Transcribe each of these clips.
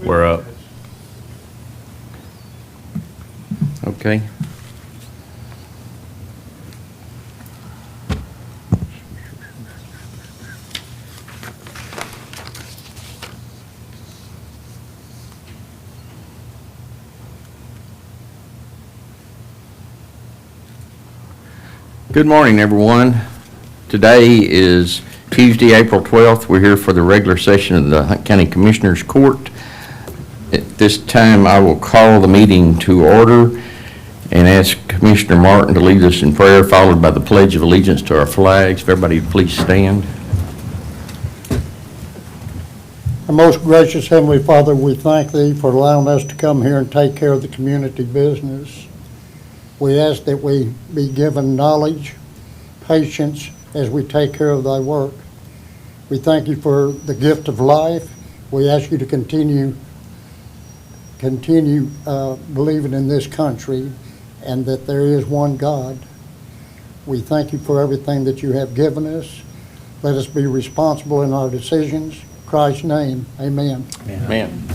We're up. Okay. Good morning, everyone. Today is Tuesday, April 12th. We're here for the regular session of the Hunt County Commissioners Court. At this time, I will call the meeting to order and ask Commissioner Martin to lead us in prayer, followed by the Pledge of Allegiance to our flags. If everybody please stand. Our most gracious Heavenly Father, we thank Thee for allowing us to come here and take care of the community business. We ask that we be given knowledge, patience as we take care of Thy work. We thank You for the gift of life. We ask You to continue believing in this country and that there is one God. We thank You for everything that You have given us. Let us be responsible in our decisions. In Christ's name, amen. Amen.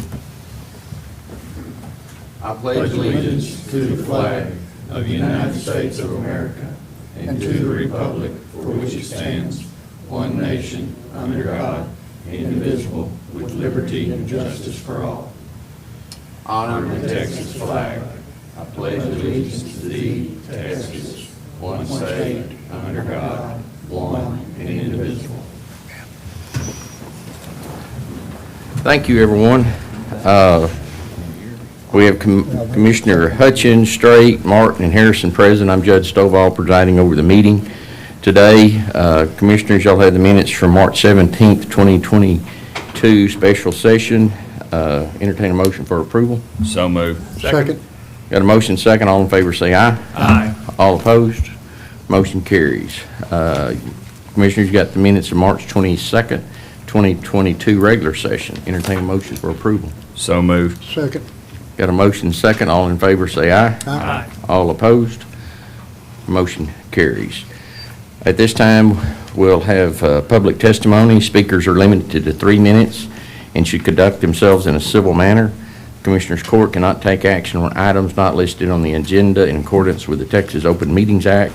I pledge allegiance to the flag of the United States of America and to the republic for which it stands, one nation, under God, indivisible, with liberty and justice for all. honor The Texas flag. I pledge allegiance to thee, Texas, one state, under God, one and indivisible. Thank you, everyone. We have Commissioner Hutchins, Straight, Martin, and Harrison present. I'm Judge Stovall presiding over the meeting today. Commissioners, y'all have the minutes from March 17th, 2022 special session. Entertain a motion for approval. So moved. Second. Got a motion second. All in favor say aye. Aye. All opposed? Motion carries. Commissioners, you got the minutes of March 22nd, 2022 regular session. Entertain a motion for approval. So moved. Second. Got a motion second. All in favor say aye. Aye. All opposed? Motion carries. At this time, we'll have public testimony. Speakers are limited to 3 minutes and should conduct themselves in a civil manner. Commissioners Court cannot take action on items not listed on the agenda in accordance with the Texas Open Meetings Act.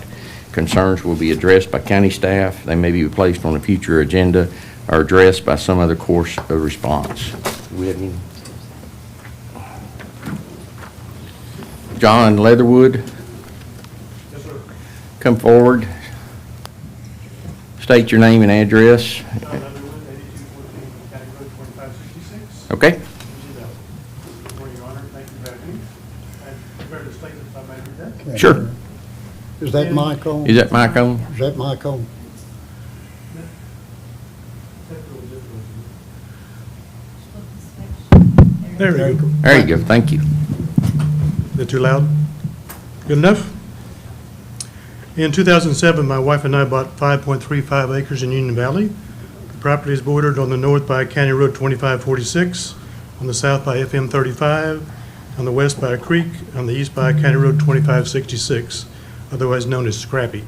Concerns will be addressed by county staff. They may be placed on a future agenda or addressed by some other course of response. Do we have any? John Leatherwood. Yes, sir. Come forward. State your name and address. John Leatherwood, 8214 County Road 2566. Okay. Good morning, Your Honor. Thank you for having me. I'm prepared to state if I may do that. Sure. Is that mic on? Is that mic on? Is that mic on? There we go. There you go. Thank you. Is it too loud? Good enough? In 2007, my wife and I bought 5.35 acres in Union Valley. The property is bordered on the north by County Road 2546, on the south by FM 35, on the west by a creek, on the east by County Road 2566, otherwise known as Scrappy.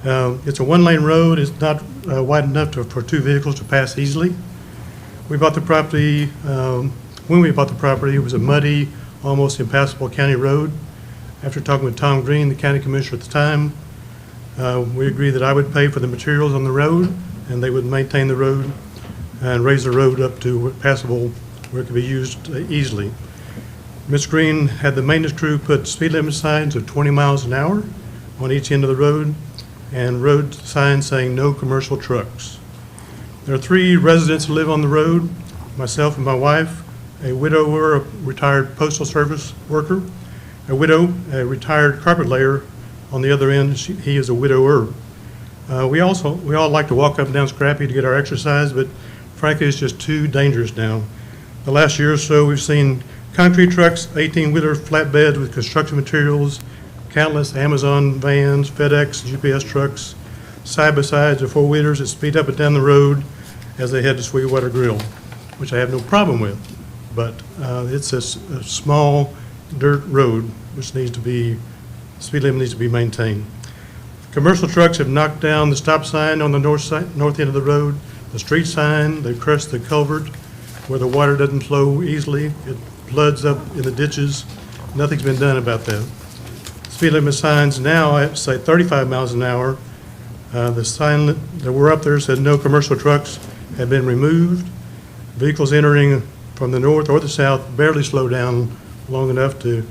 It's a one-lane road. It's not wide enough for 2 vehicles to pass easily. We bought the property, when we bought the property, it was a muddy, almost impassable county road. After talking with Tom Green, the county commissioner at the time, we agreed that I would pay for the materials on the road, and they would maintain the road and raise the road up to passable where it could be used easily. Ms. Green had the maintenance crew put speed limit signs of 20 miles an hour on each end of the road and road signs saying no commercial trucks. There are 3 residents who live on the road, myself and my wife, a widower, a retired postal service worker, a widow, a retired carpet layer on the other end. He is a widower. We all like to walk up and down Scrappy to get our exercise, but frankly, it's just too dangerous now. The last year or so, we've seen concrete trucks, 18-wheeler flatbeds with construction materials, countless Amazon vans, FedEx, UPS trucks, side-by-sides or 4-wheelers that speed up and down the road as they head to Sweetwater Grill, which I have no problem with. But it's a small dirt road which needs to be, speed limit needs to be maintained. Commercial trucks have knocked down the stop sign on the north end of the road, the street sign, they've crushed the culvert, where the water doesn't flow easily. It floods up in the ditches. Nothing's been done about that. Speed limit signs now, I say 35 miles an hour. The sign that were up there said no commercial trucks had been removed. Vehicles entering from the north or the south barely slow down long enough to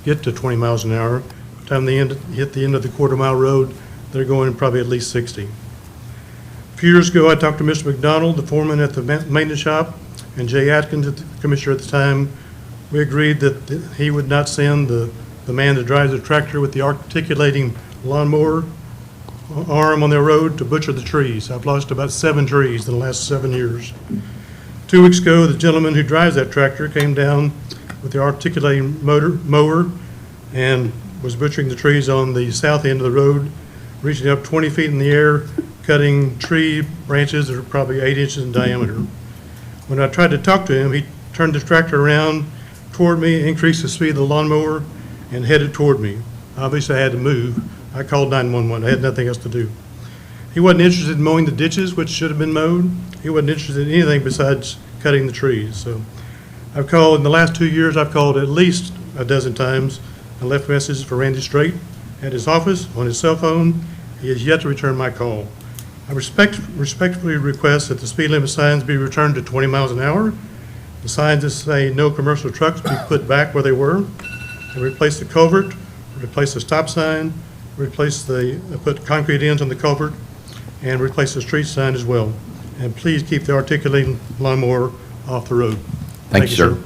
get to 20 miles an hour. By the time they hit the end of the quarter-mile road, they're going probably at least 60. A few years ago, I talked to Mr. McDonald, the foreman at the maintenance shop, and Jay Atkins, the commissioner at the time. We agreed that he would not send the man that drives the tractor with the articulating lawnmower arm on their road to butcher the trees. I've lost about 7 trees in the last 7 years. 2 weeks ago, the gentleman who drives that tractor came down with the articulating mower and was butchering the trees on the south end of the road, reaching up 20 feet in the air, cutting tree branches that are probably 8 inches in diameter. When I tried to talk to him, he turned the tractor around toward me, increased the speed of the lawnmower, and headed toward me. Obviously, I had to move. I called 911. I had nothing else to do. He wasn't interested in mowing the ditches, which should have been mowed. He wasn't interested in anything besides cutting the trees. So I've called, in the last 2 years, I've called at least a dozen times and left messages for Randy Strait at his office, on his cell phone. He has yet to return my call. I respectfully request that the speed limit signs be returned to 20 miles an hour. The signs that say no commercial trucks be put back where they were, and replace the culvert, replace the stop sign, put concrete ends on the culvert, and replace the street sign as well. And please keep the articulating lawnmower off the road. Thank you, sir.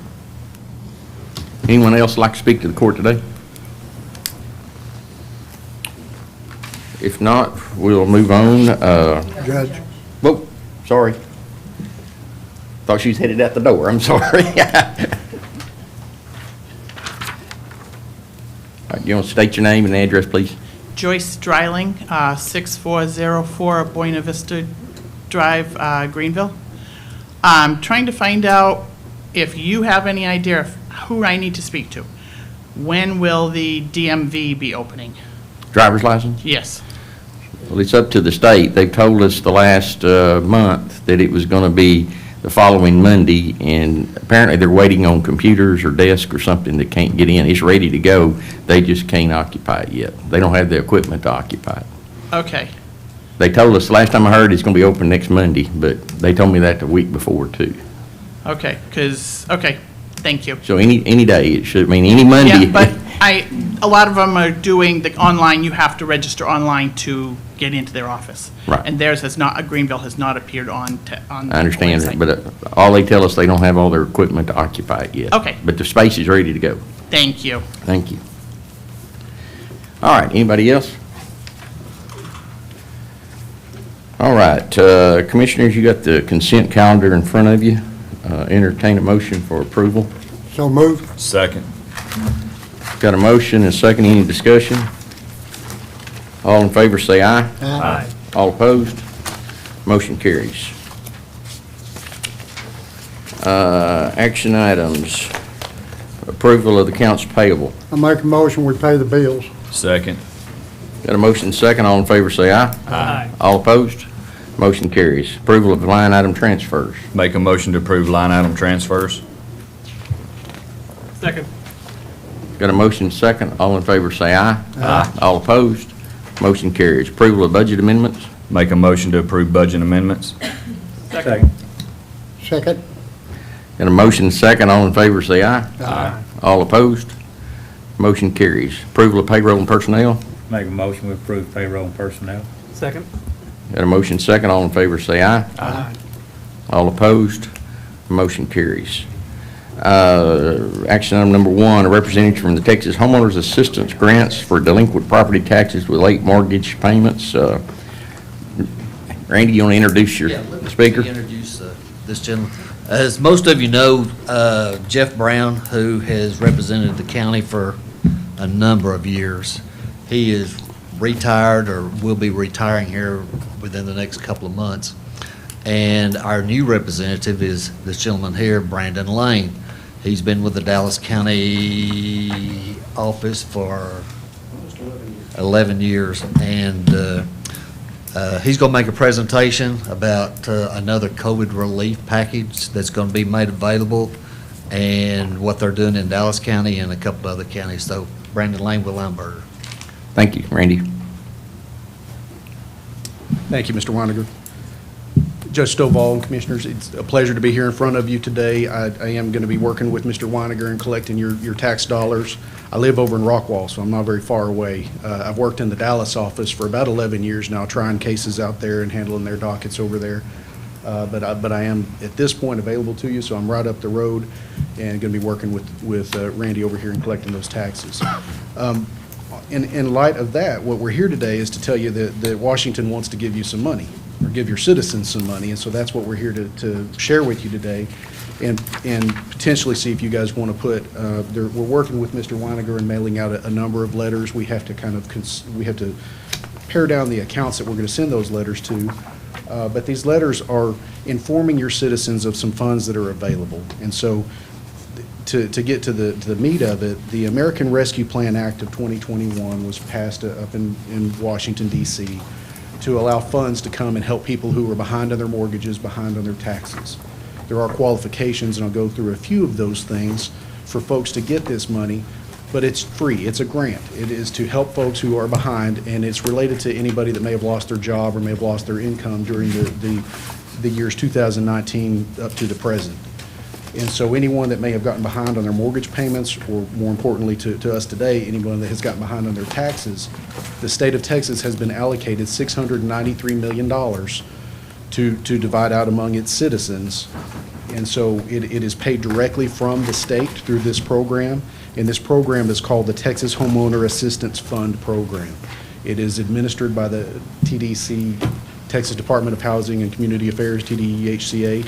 Anyone else like to speak to the court today? If not, we'll move on. Judge, Whoa, sorry. Thought she was headed out the door. I'm sorry. All right, you want to state your name and address, please? Joyce Dreiling, 6404 Buena Vista Drive, Greenville. I'm trying to find out if you have any idea of who I need to speak to. When will the DMV be opening? Driver's license? Yes. Well, it's up to the state. They've told us the last month that it was going to be the following Monday, and apparently they're waiting on computers or desk or something that can't get in. It's ready to go. They just can't occupy it yet. They don't have the equipment to occupy it. Okay. They told us, last time I heard, it's going to be open next Monday, but they told me that the week before, too. Okay, okay, thank you. So any day, it should, any Monday. Yeah, but a lot of them are doing the online, you have to register online to get into their office. Right. And theirs has not, Greenville has not appeared on the I understand, website. but all they tell us, they don't have all their equipment to occupy it yet. Okay. But the space is ready to go. Thank you. Thank you. All right, anybody else? All right, Commissioners, you got the consent calendar in front of you. Entertain a motion for approval. so moved. Second. Got a motion and a second, any discussion? All in favor say aye. Aye. All opposed? Motion carries. Action items. Approval of the accounts payable. I make a motion, we pay the bills. Second. Got a motion and a second, all in favor say aye. Aye. All opposed? Motion carries. Approval of line item transfers. Make a motion to approve line item transfers. Second. Got a motion and a second, all in favor say aye. Aye. All opposed? Motion carries. Approval of budget amendments. Make a motion to approve budget amendments. Second. Second, Got a motion and a second, all in favor say aye. Aye. All opposed? Motion carries. Approval of payroll and personnel. Make a motion, we approve payroll and personnel. Second. Got a motion second, all in favor say aye. Aye. All opposed? Motion carries. Action item number 1, a representative from the Texas Homeowners Assistance Grants for delinquent property taxes with late mortgage payments. Randy, you want to introduce your Yeah, let me speaker? introduce this gentleman. As most of you know, Jeff Brown, who has represented the county for a number of years, he is retired or will be retiring here within the next couple of months. And our new representative is this gentleman here, Brandon Lane. He's been with the Dallas County office for 11 years. And He's going to make a presentation about another COVID relief package that's going to be made available and what they're doing in Dallas County and a couple other counties. So Brandon Lane with Lineberger. Thank you, Randy. Thank you, Mr. Weiniger. Judge Stovall and Commissioners, it's a pleasure to be here in front of you today. I am going to be working with Mr. Weiniger and collecting your tax dollars. I live over in Rockwall, so I'm not very far away. I've worked in the Dallas office for about 11 years now, trying cases out there and handling their dockets over there. But I am, at this point, available to you, so I'm right up the road and going to be working with Randy over here and collecting those taxes. In light of that, what we're here today is to tell you that Washington wants to give you some money, or give your citizens some money, and so that's what we're here to share with you today, and potentially see if you guys want to put, we're working with Mr. Weiniger and mailing out a number of letters. We have to we have to pare down the accounts that we're going to send those letters to, but these letters are informing your citizens of some funds that are available, and so to get to the meat of it, the American Rescue Plan Act of 2021 was passed up in Washington, D.C., to allow funds to come and help people who are behind on their mortgages, behind on their taxes. There are qualifications, and I'll go through a few of those things for folks to get this money, but it's free. It's a grant. It is to help folks who are behind, and it's related to anybody that may have lost their job or may have lost their income during the years 2019 up to the present. And so anyone that may have gotten behind on their mortgage payments, or more importantly to us today, anyone that has gotten behind on their taxes, the state of Texas has been allocated $693 million to divide out among its citizens. And so it is paid directly from the state through this program, and this program is called the Texas Homeowner Assistance Fund Program. It is administered by the TDC, Texas Department of Housing and Community Affairs, TDEHCA.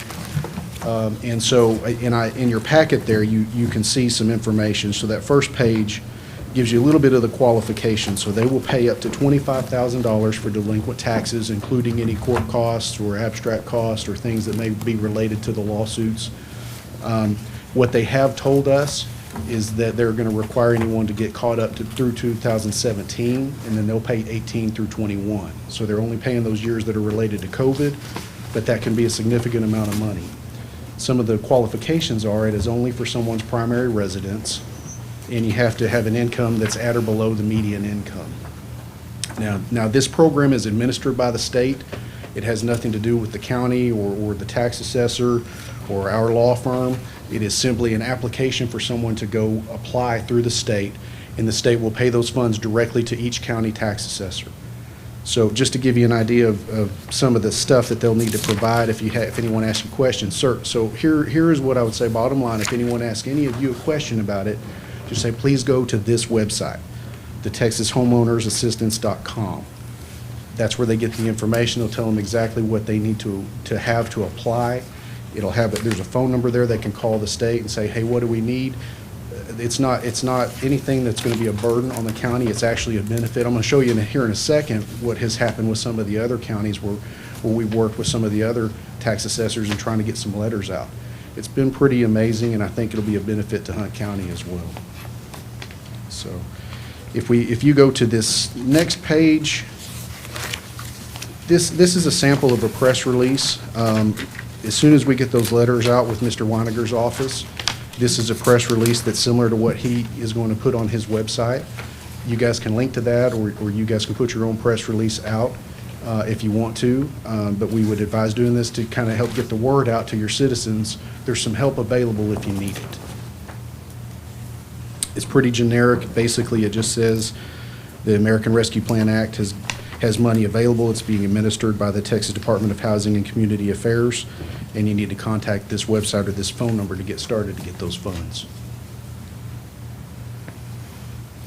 And so in your packet there, you can see some information. So that first page gives you a little bit of the qualifications. So they will pay up to $25,000 for delinquent taxes, including any court costs or abstract costs or things that may be related to the lawsuits. What they have told us is that they're going to require anyone to get caught up through 2017, and then they'll pay 18 through 21. So they're only paying those years that are related to COVID, but that can be a significant amount of money. Some of the qualifications are it is only for someone's primary residence, and you have to have an income that's at or below the median income. Now this program is administered by the state. It has nothing to do with the county or the tax assessor or our law firm. It is simply an application for someone to go apply through the state, and the state will pay those funds directly to each county tax assessor. So just to give you an idea of some of the stuff that they'll need to provide if anyone asks you questions. So here is what I would say bottom line. If anyone asks any of you a question about it, just say, please go to this website, the TexasHomeownersAssistance.com. That's where they get the information. They'll tell them exactly what they need to have to apply. It'll have there's a phone number there they can call the state and say, hey, what do we need? It's not anything that's going to be a burden on the county. It's actually a benefit. I'm going to show you here in a second what has happened with some of the other counties where we've worked with some of the other tax assessors and trying to get some letters out. It's been pretty amazing, and I think it'll be a benefit to Hunt County as well. So if you go to this next page, this is a sample of a press release. As soon as we get those letters out with Mr. Weiniger's office, this is a press release that's similar to what he is going to put on his website. You guys can link to that, or you guys can put your own press release out if you want to, but we would advise doing this to kind of help get the word out to your citizens. There's some help available if you need it. It's pretty generic. Basically, it just says the American Rescue Plan Act has money available. It's being administered by the Texas Department of Housing and Community Affairs, and you need to contact this website or this phone number to get started to get those funds.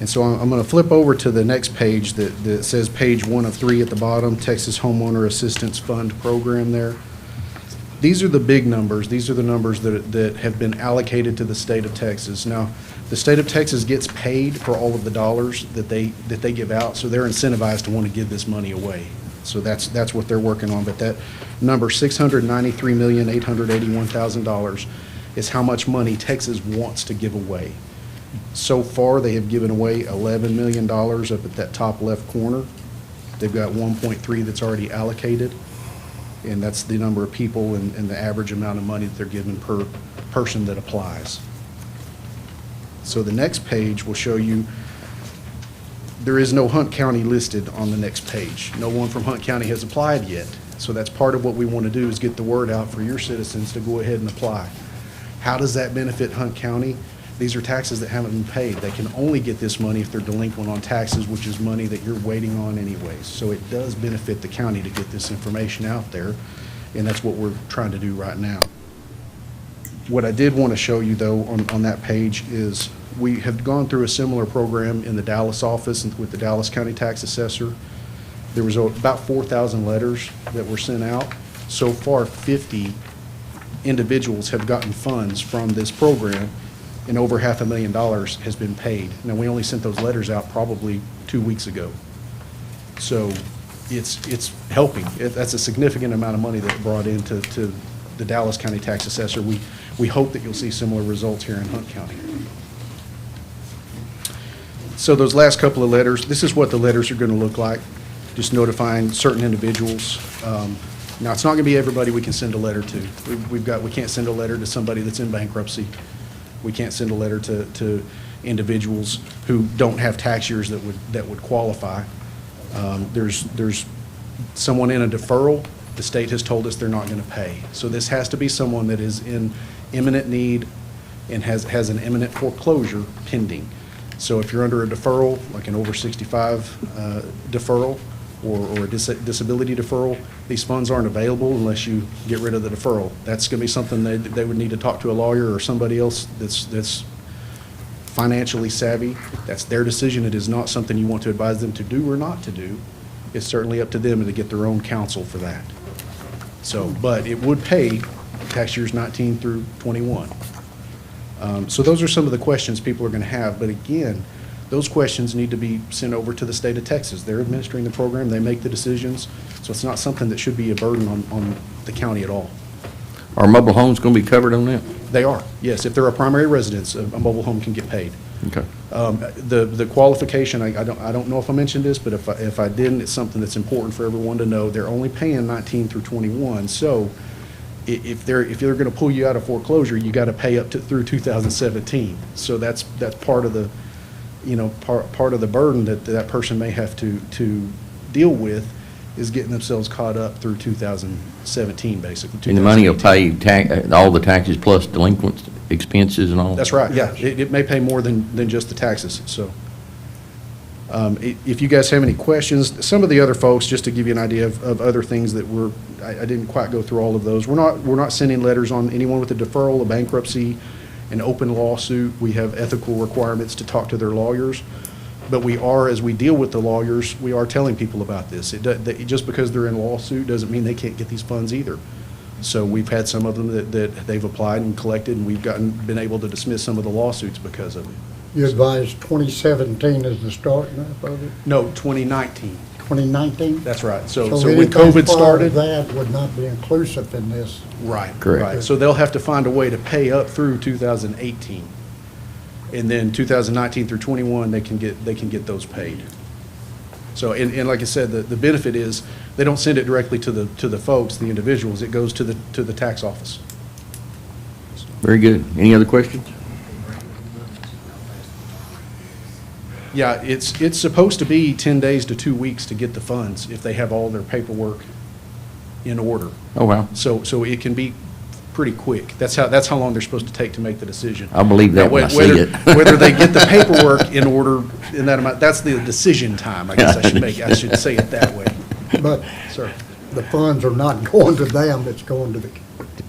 And so I'm going to flip over to the next page that says page 1 of 3 at the bottom, Texas Homeowner Assistance Fund Program there. These are the big numbers. These are the numbers that have been allocated to the state of Texas. Now, the state of Texas gets paid for all of the dollars that they give out, so they're incentivized to want to give this money away. So that's what they're working on. But that number, $693,881,000, is how much money Texas wants to give away. So far, they have given away $11 million up at that top left corner. They've got 1.3 that's already allocated, and that's the number of people and the average amount of money that they're given per person that applies. So the next page will show you, there is no Hunt County listed on the next page. No one from Hunt County has applied yet. So that's part of what we want to do, is get the word out for your citizens to go ahead and apply. How does that benefit Hunt County? These are taxes that haven't been paid. They can only get this money if they're delinquent on taxes, which is money that you're waiting on anyways. So it does benefit the county to get this information out there, and that's what we're trying to do right now. What I did want to show you, though, on that page is we have gone through a similar program in the Dallas office with the Dallas County Tax Assessor. There was about 4,000 letters that were sent out. So far, 50 individuals have gotten funds from this program, and over $500,000 has been paid. Now, we only sent those letters out probably 2 weeks ago. So it's helping. That's a significant amount of money that it brought into the Dallas County Tax Assessor. We hope that you'll see similar results here in Hunt County. So those last couple of letters, this is what the letters are going to look like, just notifying certain individuals. Now, it's not going to be everybody we can send a letter to. We can't send a letter to somebody that's in bankruptcy. We can't send a letter to individuals who don't have tax years that would qualify. There's someone in a deferral. The state has told us they're not going to pay. So this has to be someone that is in imminent need and has an imminent foreclosure pending. So if you're under a deferral, like an over 65 deferral or a disability deferral, these funds aren't available unless you get rid of the deferral. That's going to be something they would need to talk to a lawyer or somebody else that's financially savvy. That's their decision. It is not something you want to advise them to do or not to do. It's certainly up to them to get their own counsel for that. So, but it would pay tax years 19 through 21. So those are some of the questions people are going to have. But again, those questions need to be sent over to the state of Texas. They're administering the program. They make the decisions. So it's not something that should be a burden on the county at all. Are mobile homes going to be covered on that? They are, yes. If they're a primary residence, a mobile home can get paid. Okay. The qualification, I don't know if I mentioned this, but if I didn't, it's something that's important for everyone to know. They're only paying 19 through 21. So if they're going to pull you out of foreclosure, you got to pay up through 2017. So that's part of the, part of the burden that person may have to deal with, is getting themselves caught up through 2017, basically. And the money will pay all the taxes plus delinquent expenses and all? That's right, yeah. It may pay more than just the taxes, so. If you guys have any questions, some of the other folks, just to give you an idea of other things that I didn't quite go through all of those. We're not sending letters on anyone with a deferral, a bankruptcy, an open lawsuit. We have ethical requirements to talk to their lawyers. But we are, as we deal with the lawyers, we are telling people about this. Just because they're in a lawsuit doesn't mean they can't get these funds either. So we've had some of them that they've applied and collected, and we've been able to dismiss some of the lawsuits because of it. You advise 2017 is the starting of it? No, 2019. 2019? That's right. So anything when COVID prior to started. that would not be inclusive in this. Right. Correct. Right. So they'll have to find a way to pay up through 2018. And then 2019 through 21, they can get those paid. So, and like I said, the benefit is they don't send it directly to the folks, the individuals. It goes to the tax office. Very good. Any other questions? Yeah, it's supposed to be 10 days to 2 weeks to get the funds if they have all their paperwork in order. Oh, wow. So it can be pretty quick. That's how long they're supposed to take to make the decision. I'll believe that when I see it. Whether they get the paperwork in order in that amount, that's the decision time, I guess I should say it that way. But Sir, the funds are not going to them, it's going to the.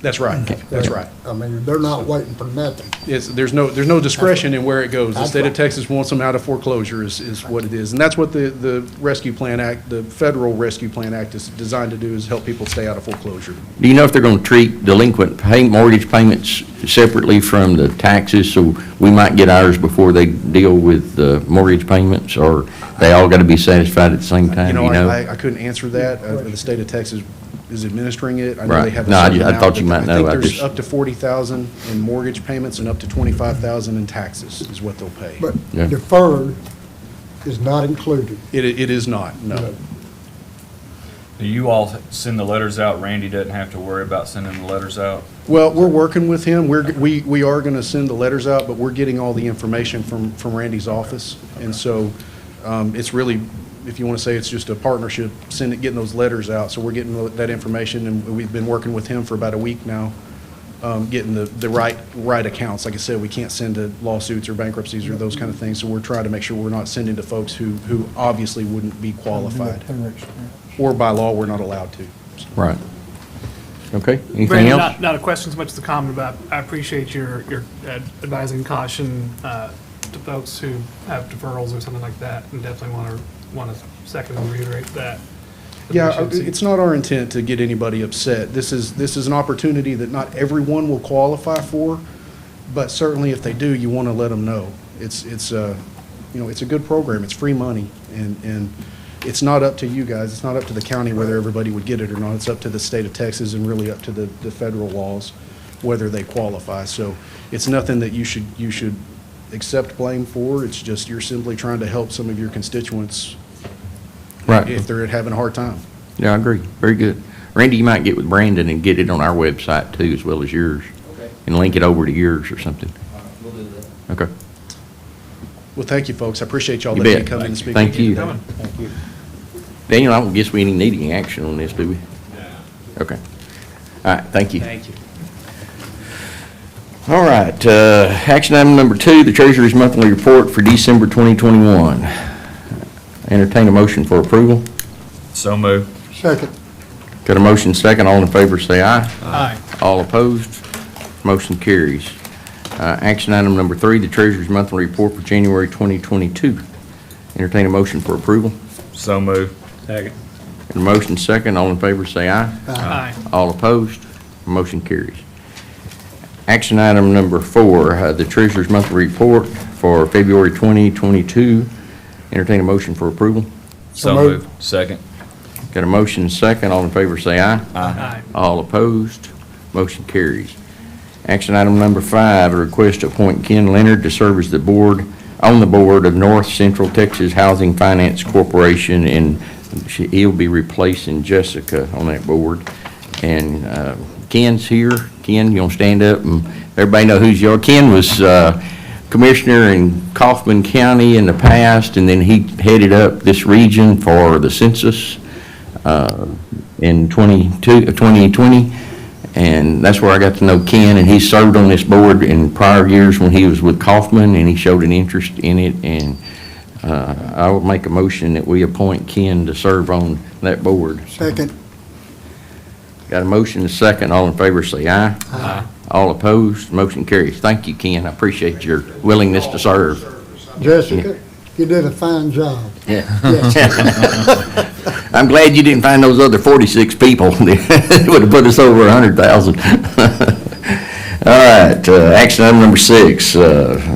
that's right, that's right. I mean, they're not waiting for nothing. There's no discretion in where it goes. The That's state of right. Texas wants them out of foreclosure is what it is. And that's what the Rescue Plan Act, the Federal Rescue Plan Act is designed to do, is help people stay out of foreclosure. Do you know if they're going to treat delinquent mortgage payments separately from the taxes? So we might get ours before they deal with the mortgage payments, or they all got to be satisfied at the same time, you know? I couldn't answer that. The state of Texas is administering it. I know Right. they have a No, I certain just- I amount, thought you but might know. I I think there's just- up to 40,000 in mortgage payments and up to 25,000 in taxes is what they'll pay. But Yeah. deferred is not included. It is not, no. Do you all send the letters out? Randy doesn't have to worry about sending the letters out? Well, we're working with him. We are going to send the letters out, but we're getting all the information from Randy's office. And so it's really, if you want to say it's just a partnership, getting those letters out. So we're getting that information, and we've been working with him for about a week now, getting the right accounts. Like I said, we can't send to lawsuits or bankruptcies or those kind of things. So we're trying to make sure we're not sending to folks who obviously wouldn't be qualified. Or by law, we're not allowed to. Right. Okay, anything Brandon, else? not a question so much as a comment about, I appreciate your advising caution to folks who have deferrals or something like that, and definitely want to second and reiterate that. Yeah, efficiency. it's not our intent to get anybody upset. This is an opportunity that not everyone will qualify for, but certainly if they do, you want to let them know. It's a good program. It's free money, and it's not up to you guys. It's not up to the county whether everybody would get it or not. It's up to the state of Texas and really up to the federal laws whether they qualify. So it's nothing that you should accept blame for. It's just you're simply trying to help some of your constituents Right. if they're having a hard time. Yeah, I agree. Very good. Randy, you might get with Brandon and get it on our website too, as well as yours. Okay. And link it over to yours or something. We'll do that. Okay. Well, thank you, folks. I appreciate y'all You letting me bet. come in and speak. Thank with you. you. Daniel, I don't guess we need any action on this, do we? No. Okay. All right, thank you. Thank you. All right, action item number 2, the Treasurer's Monthly Report for December 2021. Entertain a motion for approval. So moved. Second. Got a motion second, all in favor say aye. Aye. All opposed, motion carries. Action item number 3, the Treasurer's Monthly Report for January 2022. Entertain a motion for approval. So moved. Second. Got a motion second, all in favor say aye. Aye. All opposed, motion carries. Action item number 4, the Treasurer's Monthly Report for February 2022. Entertain a motion for approval. So moved. moved. Second. Got a motion second, all in favor say aye. Aye. All opposed, motion carries. Action item number 5, a request to appoint Ken Leonard to serve as on the board of North Central Texas Housing Finance Corporation, and he'll be replacing Jessica on that board. And Ken's here. Ken, you want to stand up and everybody know who's you are? Ken was commissioner in Kaufman County in the past, and then he headed up this region for the census in 2020. And that's where I got to know Ken, and he served on this board in prior years when he was with Kaufman, and he showed an interest in it. And I will make a motion that we appoint Ken to serve on that board. Second. Got a motion and a second. All in favor say aye. Aye. All opposed, motion carries. Thank you, Ken. I appreciate your willingness to serve. Jessica, you did a fine job. Yeah. Yes. I'm glad you didn't find those other 46 people. It would have put us over 100,000. All right, action item number 6,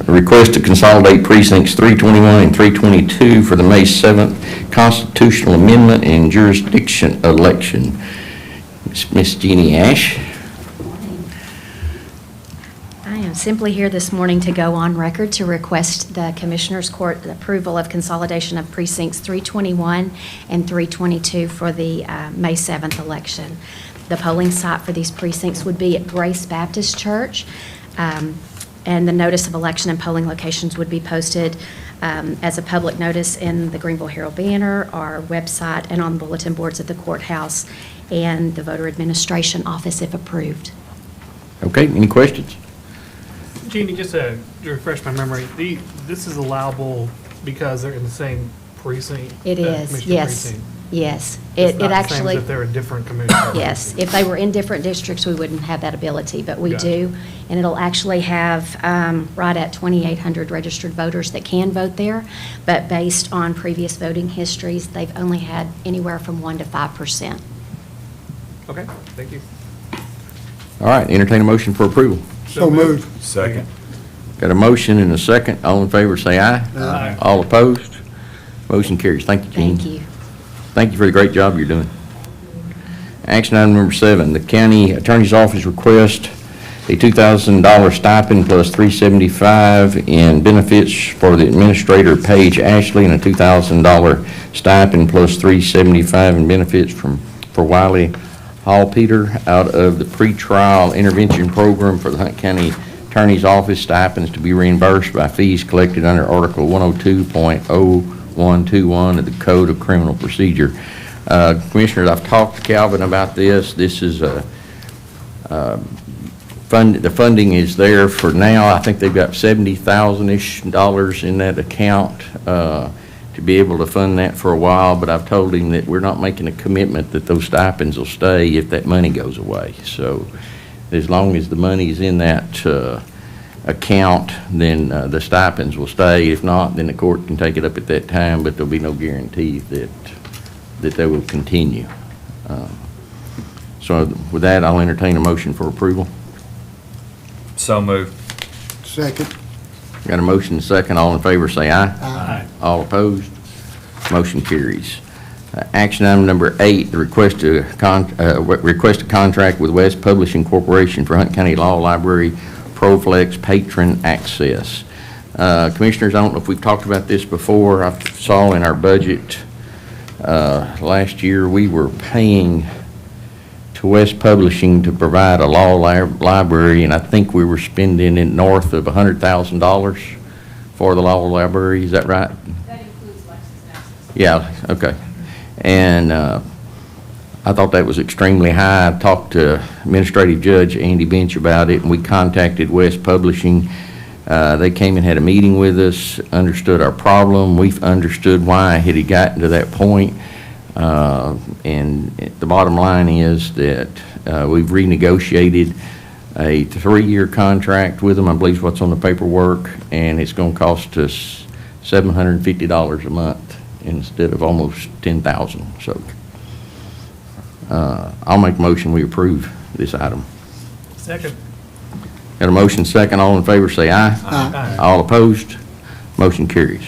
request to consolidate precincts 321 and 322 for the May 7th constitutional amendment and jurisdiction election. Miss Jeannie Ash. I am simply here this morning to go on record to request the Commissioners Court approval of consolidation of precincts 321 and 322 for the May 7th election. The polling site for these precincts would be at Grace Baptist Church, and the notice of election and polling locations would be posted as a public notice in the Greenville Herald Banner, our website, and on bulletin boards at the courthouse and the voter administration office if approved. Okay, any questions? Jeannie, just to refresh my memory, this is allowable because they're in the same precinct? It is, Commissioner yes, precinct? yes. It's It not the same actually, as if they're a different commissioner? yes, if they were in different districts, we wouldn't have that ability, but we Gotcha. do. And it'll actually have right at 2,800 registered voters that can vote there, but based on previous voting histories, they've only had anywhere from 1% to 5%. Okay, thank you. All right, entertain a motion for approval. So moved. Second. Got a motion and a second. All in favor, say aye. Aye. All opposed? Motion carries. Thank you, Jeannie. Thank you. Thank you for the great job you're doing. Action item number 7, the county attorney's office request a $2,000 stipend plus $375 in benefits for the administrator Paige Ashley, and a $2,000 stipend plus $375 in benefits from for Wiley Hall Peter out of the pretrial intervention program for the Hunt County Attorney's Office, stipends to be reimbursed by fees collected under Article 102.0121 of the Code of Criminal Procedure. Commissioners, I've talked to Calvin about this. This is the funding is there for now. I think they've got $70,000-ish in that account to be able to fund that for a while, but I've told him that we're not making a commitment that those stipends will stay if that money goes away. So as long as the money is in that account, then the stipends will stay. If not, then the court can take it up at that time, but there'll be no guarantee that they will continue. So with that, I'll entertain a motion for approval. So moved. Second. Got a motion and a second. All in favor, say aye. Aye. All opposed? Motion carries. Action item number 8, the request a contract with West Publishing Corporation for Hunt County Law Library ProFlex patron access. Commissioners, I don't know if we've talked about this before. I saw in our budget last year we were paying to West Publishing to provide a law library, and I think we were spending in north of $100,000 for the law library. Is that right? That includes LexisNexis. Yeah, okay. And I thought that was extremely high. I talked to Administrative Judge Andy Bench about it, and we contacted West Publishing. They came and had a meeting with us, understood our problem. We've understood why it had gotten to that point. And the bottom line is that we've renegotiated a 3-year contract with them, I believe is what's on the paperwork, and it's going to cost us $750 a month instead of almost $10,000. So I'll make a motion we approve this item. Second. Got a motion second. All in favor say aye. Aye. All opposed? Motion carries.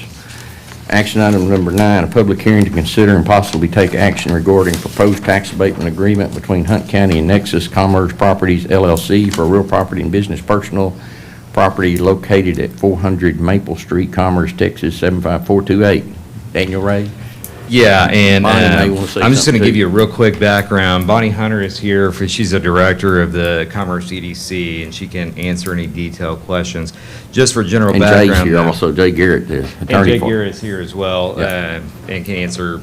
Action item number 9, a public hearing to consider and possibly take action regarding proposed tax abatement agreement between Hunt County and Nexus Commerce Properties LLC for real property and business personal property located at 400 Maple Street, Commerce, Texas 75428. Daniel Ray? Yeah, and Bonnie may wanna say I'm just going something to give too. you a real quick background. Bonnie Hunter is here, she's a director of the Commerce EDC, and she can answer any detailed questions. Just for general And background. Jay's here though- also, Jay Garrett, the And attorney Jay for Garrett is here as well, Yeah. and can answer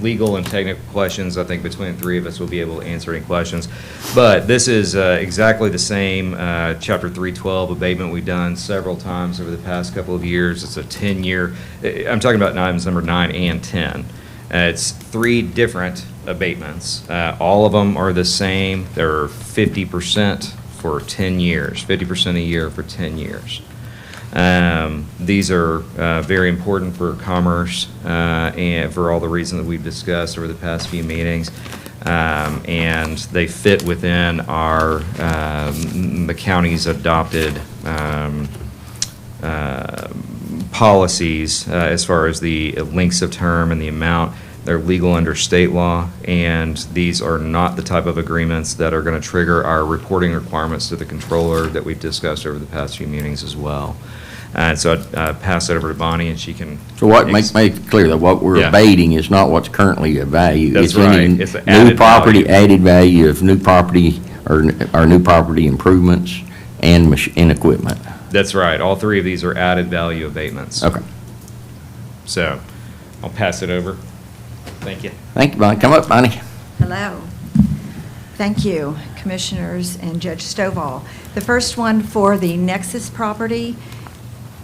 legal and technical questions. I think between the three of us, we'll be able to answer any questions. But this is exactly the same Chapter 312 abatement we've done several times over the past couple of years. It's a 10-year, I'm talking about items number 9 and 10. It's 3 different abatements. All of them are the same. They're 50% for 10 years, 50% a year for 10 years. These are very important for commerce and for all the reasons that we've discussed over the past few meetings. And they fit within our, the county's adopted policies as far as the lengths of term and the amount. They're legal under state law, and these are not the type of agreements that are going to trigger our reporting requirements to the controller that we've discussed over the past few meetings as well. And so I'd pass it over to Bonnie, and she can. So what, make it clear that what we're Yeah. abating is not what's currently a value. That's It's any right. It's the new added property, value. added value of new property or new property improvements and and equipment. That's right. All 3 of these are added value abatements. Okay. So I'll pass it over. Thank you. Thank you, Bonnie. Come up, Bonnie. Hello. Thank you, Commissioners and Judge Stovall. The first one for the Nexus property,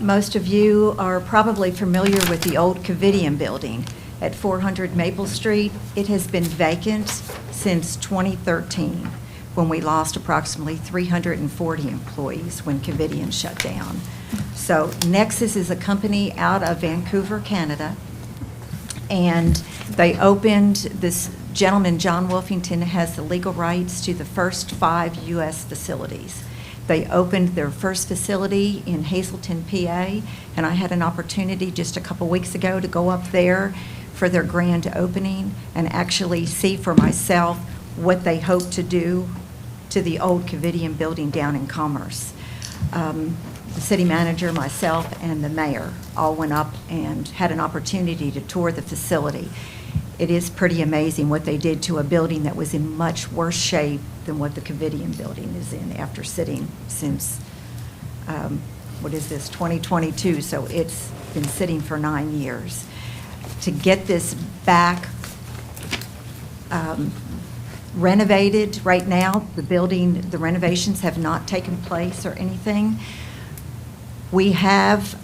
most of you are probably familiar with the old Covidian building at 400 Maple Street. It has been vacant since 2013, when we lost approximately 340 employees when Covidian shut down. So Nexus is a company out of Vancouver, Canada, and they opened, this gentleman, John Wolfington, has the legal rights to the first 5 U.S. facilities. They opened their first facility in Hazleton, PA, and I had an opportunity just a couple weeks ago to go up there for their grand opening and actually see for myself what they hope to do to the old Covidian building down in Commerce. The city manager, myself, and the mayor all went up and had an opportunity to tour the facility. it is pretty amazing what they did to a building that was in much worse shape than what the Covidian building is in after sitting since, what is this, 2022, so it's been sitting for 9 years. To get this back renovated right now, the building, the renovations have not taken place or anything. We have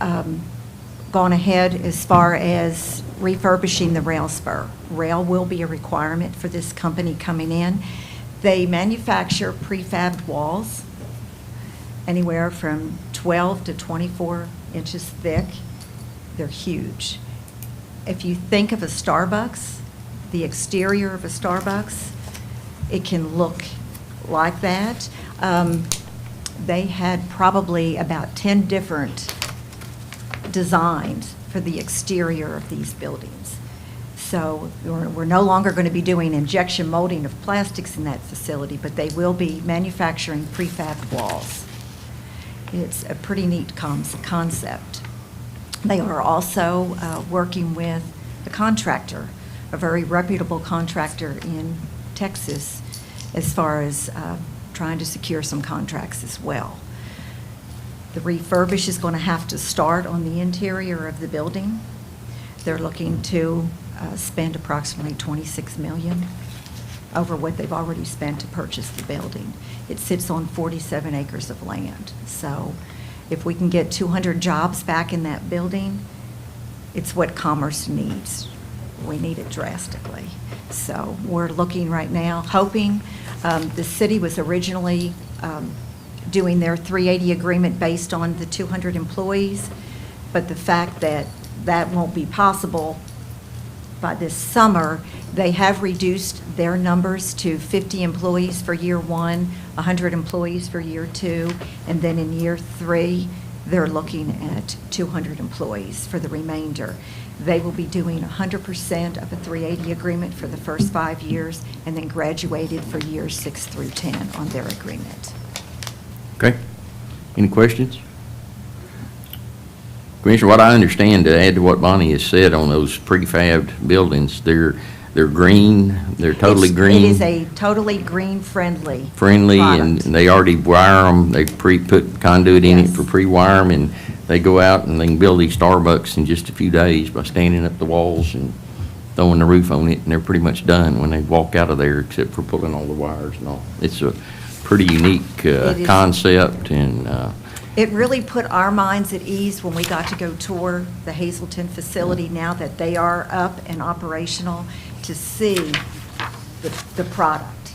gone ahead as far as refurbishing the rail spur. Rail will be a requirement for this company coming in. They manufacture prefabbed walls, anywhere from 12 to 24 inches thick. They're huge. If you think of a Starbucks, the exterior of a Starbucks, it can look like that. They had probably about 10 different designs for the exterior of these buildings. So we're no longer going to be doing injection molding of plastics in that facility, but they will be manufacturing prefabbed walls. It's a pretty neat concept. They are also working with a contractor, a very reputable contractor in Texas, as far as trying to secure some contracts as well. The refurbish is going to have to start on the interior of the building. They're looking to spend approximately $26 million over what they've already spent to purchase the building. It sits on 47 acres of land. So if we can get 200 jobs back in that building, it's what Commerce needs. We need it drastically. So we're looking right now, hoping, the city was originally doing their 380 agreement based on the 200 employees, but the fact that that won't be possible by this summer, they have reduced their numbers to 50 employees for year one, 100 employees for year two, and then in year three, they're looking at 200 employees for the remainder. They will be doing 100% of a 380 agreement for the first 5 years, and then graduated for years 6 through 10 on their agreement. Okay. Any questions? Commissioner, what I understand, to add to what Bonnie has said on those prefabbed buildings, they're green, they're totally green. It is a totally green-friendly Friendly, and product. they already wire them, they put conduit in it Yes. for pre-wire 'em, and they go out and they can build these Starbucks in just a few days by standing up the walls and throwing the roof on it, and they're pretty much done when they walk out of there, except for pulling all the wires and all. It's a pretty unique It is. concept, and It really put our minds at ease when we got to go tour the Hazelton facility now that they are up and operational, to see the product.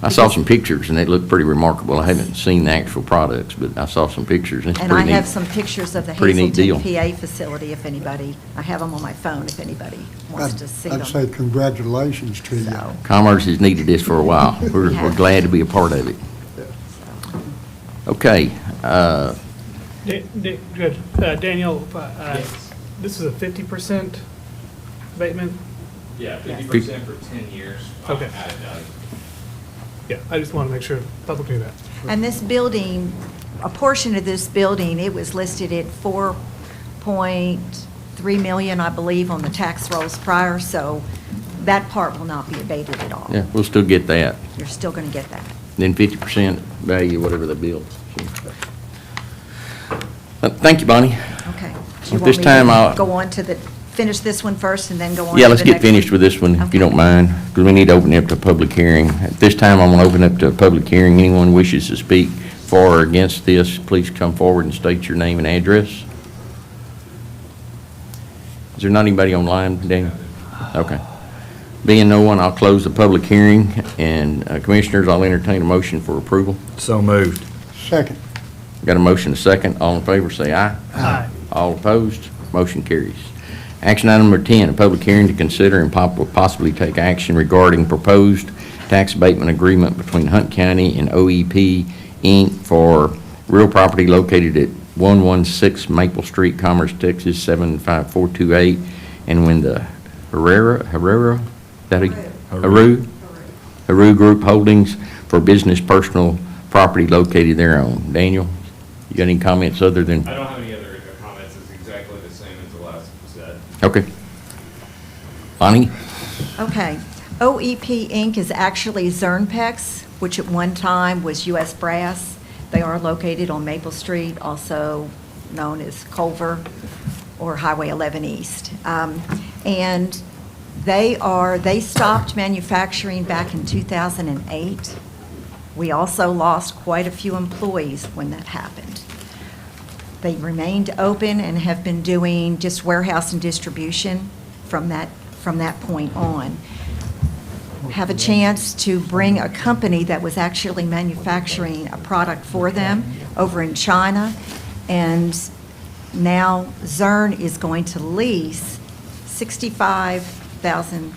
I saw some pictures, and they look pretty remarkable. I haven't seen the actual products, but I saw some pictures, and it's And I pretty neat. have some pictures of the Pretty neat Hazelton, deal. PA facility, if anybody, I have them on my phone, if anybody wants to see them. I'd say congratulations to you. So, Commerce has needed this for a while. We're glad to be a part of it. Okay, Good. Daniel, this is a 50% abatement? Yeah, 50% for 10 years. Okay. Yeah, I just want to make sure public knew that. And this building, a portion of this building, it was listed at 4.3 million, I believe, on the tax rolls prior, so that part will not be abated at all. yeah, we'll still get that. You're still going to get that. Then 50% value, whatever they build. Thank you, Bonnie. Okay. Do At you this want me time, I'll- to go on to finish this one first and then go on to Yeah, the let's get next finished one? with this one, if Okay. you don't mind, because we need to open it up to a public hearing. At this time, I'm going to open up to a public hearing. Anyone wishes to speak for or against this, please come forward and state your name and address. Is there not anybody online, Daniel? Okay. Being no one, I'll close the public hearing, and Commissioners, I'll entertain a motion for approval. So moved. Second. Got a motion, a second. All in favor, say aye. Aye. All opposed, motion carries. Action item number 10, a public hearing to consider and possibly take action regarding proposed tax abatement agreement between Hunt County and OEP, Inc. for real property located at 116 Maple Street, Commerce, Texas, 75428, and when the Herrera, Haru Group Holdings for business personal property located thereon. Daniel, you got any comments other than? I don't have any other comments. It's exactly the same as the last said. Okay. Bonnie? Okay. OEP Inc. is actually Zernpex, which at one time was U.S. Brass. They are located on Maple Street, also known as Culver or Highway 11 East. And they stopped manufacturing back in 2008. We also lost quite a few employees when that happened. They remained open and have been doing just warehouse and distribution from that point on. Have a chance to bring a company that was actually manufacturing a product for them over in China, and now Zern is going to lease 65,000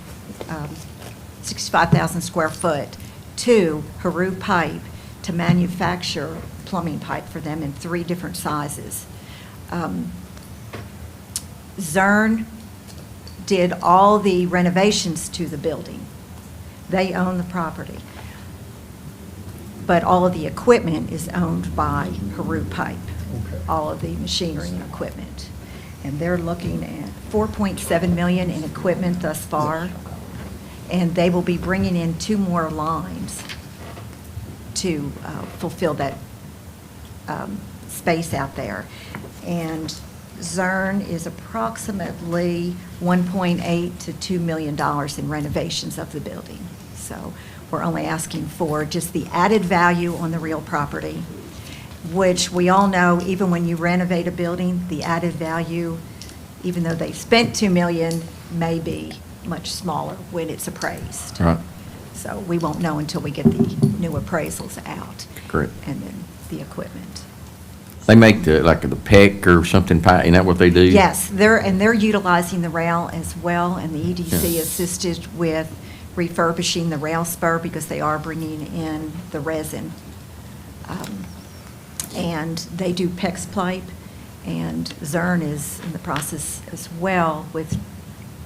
square foot to Haru Pipe to manufacture plumbing pipe for them in 3 different sizes. Zern did all the renovations to the building. They own the property. But all of the equipment is owned by Haru Pipe, all of the machinery and equipment. And they're looking at $4.7 million in equipment thus far, and they will be bringing in 2 more lines to fulfill that space out there. And Zern is approximately $1.8 to $2 million in renovations of the building. So we're only asking for just the added value on the real property, which we all know, even when you renovate a building, the added value, even though they spent $2 million, may be much smaller when it's appraised. Right. So we won't know until we get the new appraisals out. Correct. And then the equipment. They make the PEC or something, isn't that what they do? Yes, they're utilizing the rail as well, and the EDC Yeah. assisted with refurbishing the rail spur because they are bringing in the resin. And they do PEX pipe, and Zern is in the process as well with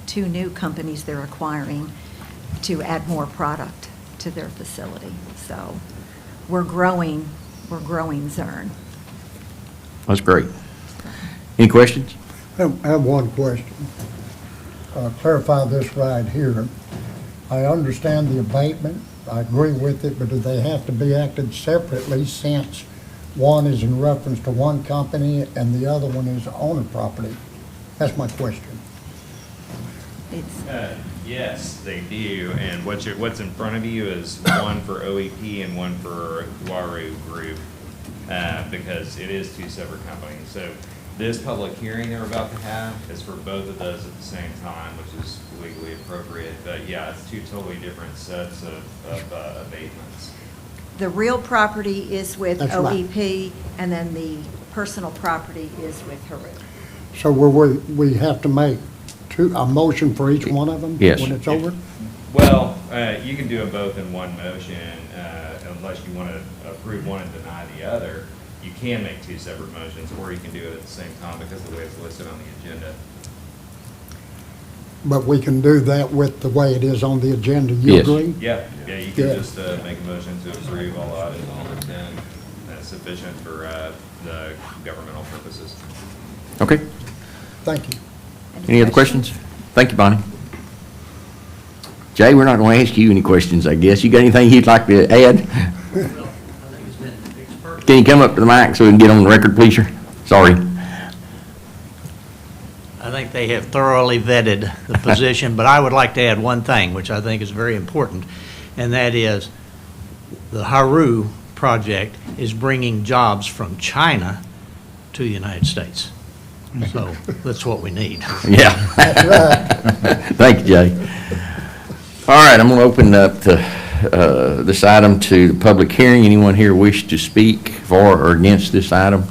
2 new companies they're acquiring to add more product to their facility. So we're growing Zern. That's great. Any questions? I have one question. Clarify this right here. I understand the abatement, I agree with it, but do they have to be acted separately since one is in reference to one company and the other one is owner property? That's my question. Yes, they do, and what's in front of you is one for OEP and one for Huaru Group, because it is 2 separate companies. So this public hearing they're about to have is for both of those at the same time, which is legally appropriate, but yeah, it's 2 totally different sets of abatements. The real property is with That's right. OEP, and then the personal property is with Haru. So we have to make a motion for each one of them? Yes. When it's over? Well, you can do them both in one motion, unless you want to approve one and deny the other. You can make 2 separate motions, or you can do it at the same time because of the way it's listed on the agenda. But we can do that with the way it is on the agenda, you Yes. agree? Yeah, you can Good. just make a motion to approve all items number 10. That's sufficient for the governmental purposes. Okay. Thank you. Any other questions? Thank you, Bonnie. Jay, we're not going to ask you any questions, I guess. You got anything you'd like to add? Can you come up to the mic so we can get on the record, please, sir? Sorry. I think they have thoroughly vetted the position, but I would like to add one thing, which I think is very important, and that is the Haru project is bringing jobs from China to the United States. So that's what we need. Yeah. Thank you, Jay. All right, I'm going to open up this item to the public hearing. Anyone here wish to speak for or against this item?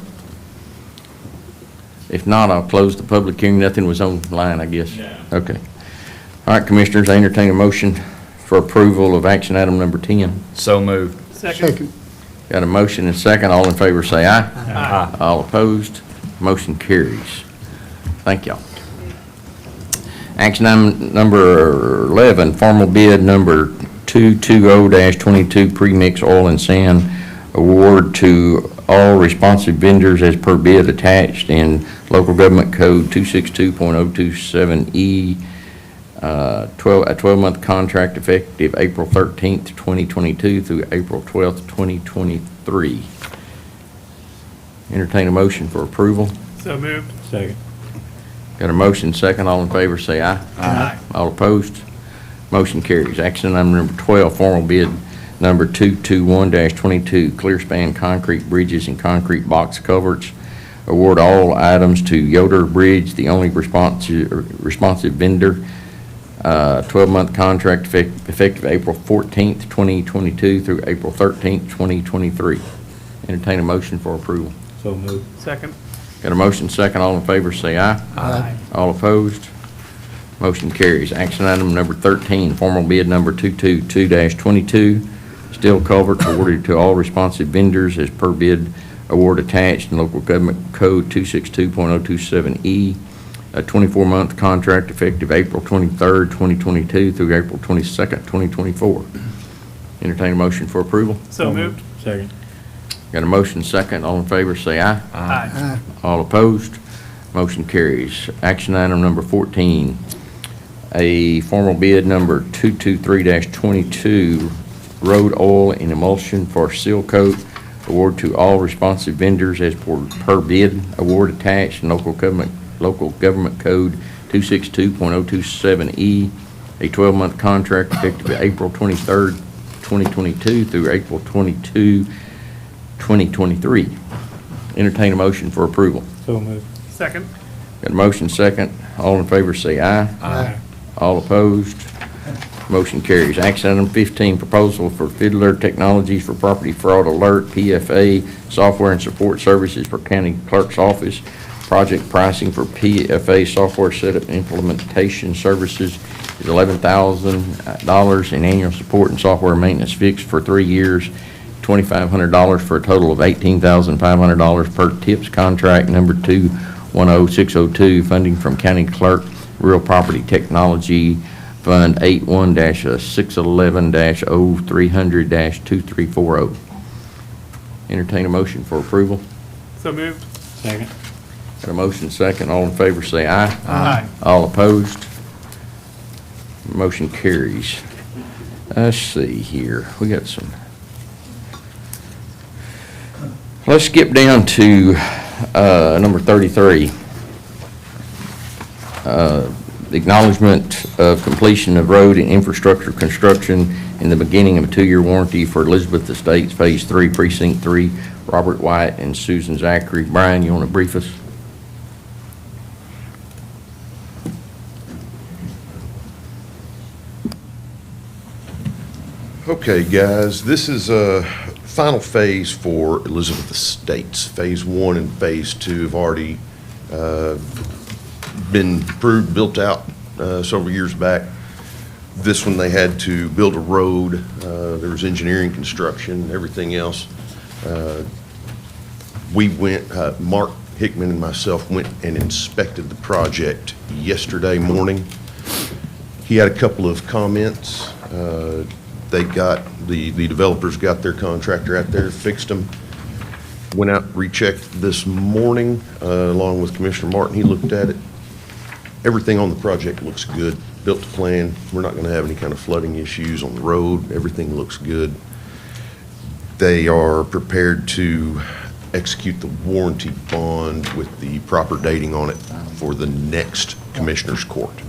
If not, I'll close the public hearing. Nothing was online, I guess. No. Okay. All right, Commissioners, I entertain a motion for approval of action item number 10. So moved. Second. Got a motion and second. All in favor say aye. Aye. All opposed, motion carries. Thank y'all. Action item number 11, formal bid number 220-22 premix oil and sand award to all responsive vendors as per bid attached in local government code 262.027E a 12-month contract effective April 13th, 2022 through April 12th, 2023. Entertain a motion for approval. So moved. Second. Got a motion second, all in favor say aye. Aye. All opposed? Motion carries. Action item number 12, formal bid number 221-22, clear span concrete bridges and concrete box culverts. Award all items to Yoder Bridge, the only responsive vendor. 12-month contract effective April 14th, 2022 through April 13th, 2023. Entertain a motion for approval. So moved. Second. Got a motion second, all in favor say aye. Aye. All opposed? Motion carries. Action item number 13, formal bid number 222-22, steel culverts awarded to all responsive vendors as per bid award attached in Local Government Code 262.027E. A 24-month contract effective April 23rd, 2022 through April 22nd, 2024. Entertain a motion for approval. So moved. Second. Got a motion second, all in favor say aye. Aye. All opposed? Motion carries. Action item number 14, a formal bid number 223-22, road oil and emulsion for seal coat, award to all responsive vendors as per bid, award attached in Local Government Code 262.027E, a 12-month contract effective April 23rd, 2022 through April 22, 2023. Entertain a motion for approval. So moved. Second. Got a motion second. All in favor say aye. Aye. All opposed? Motion carries. Action item 15, proposal for Fiddler Technologies for Property Fraud Alert, PFA, software and support services for county clerk's office. Project pricing for PFA software setup and implementation services is $11,000 in annual support and software maintenance fixed for 3 years, $2,500 for a total of $18,500 per TIPS contract number 210602, funding from County Clerk Real Property Technology Fund 81-611-0300-2340. Entertain a motion for approval. So moved. Second. Got a motion second. All in favor say aye. Aye. All opposed? Motion carries. Let's see here. We got some. Let's skip down to number 33. Acknowledgement of completion of road and infrastructure construction and the beginning of a 2-year warranty for Elizabeth Estates Phase 3, Precinct 3, Robert White and Susan Zachary. Brian, you want to brief us? Okay, guys, this is a final phase for Elizabeth Estates. Phase 1 and Phase 2 have already been approved, built out several years back. This one, they had to build a road. There was engineering, construction, everything else. We went, Mark Hickman and myself went and inspected the project yesterday morning. He had a couple of comments. They got, the developers got their contractor out there, fixed them. Went out, rechecked this morning, along with Commissioner Martin. He looked at it. Everything on the project looks good. Built to plan. We're not going to have any kind of flooding issues on the road. Everything looks good. They are prepared to execute the warranty bond with the proper dating on it for the next Commissioner's Court.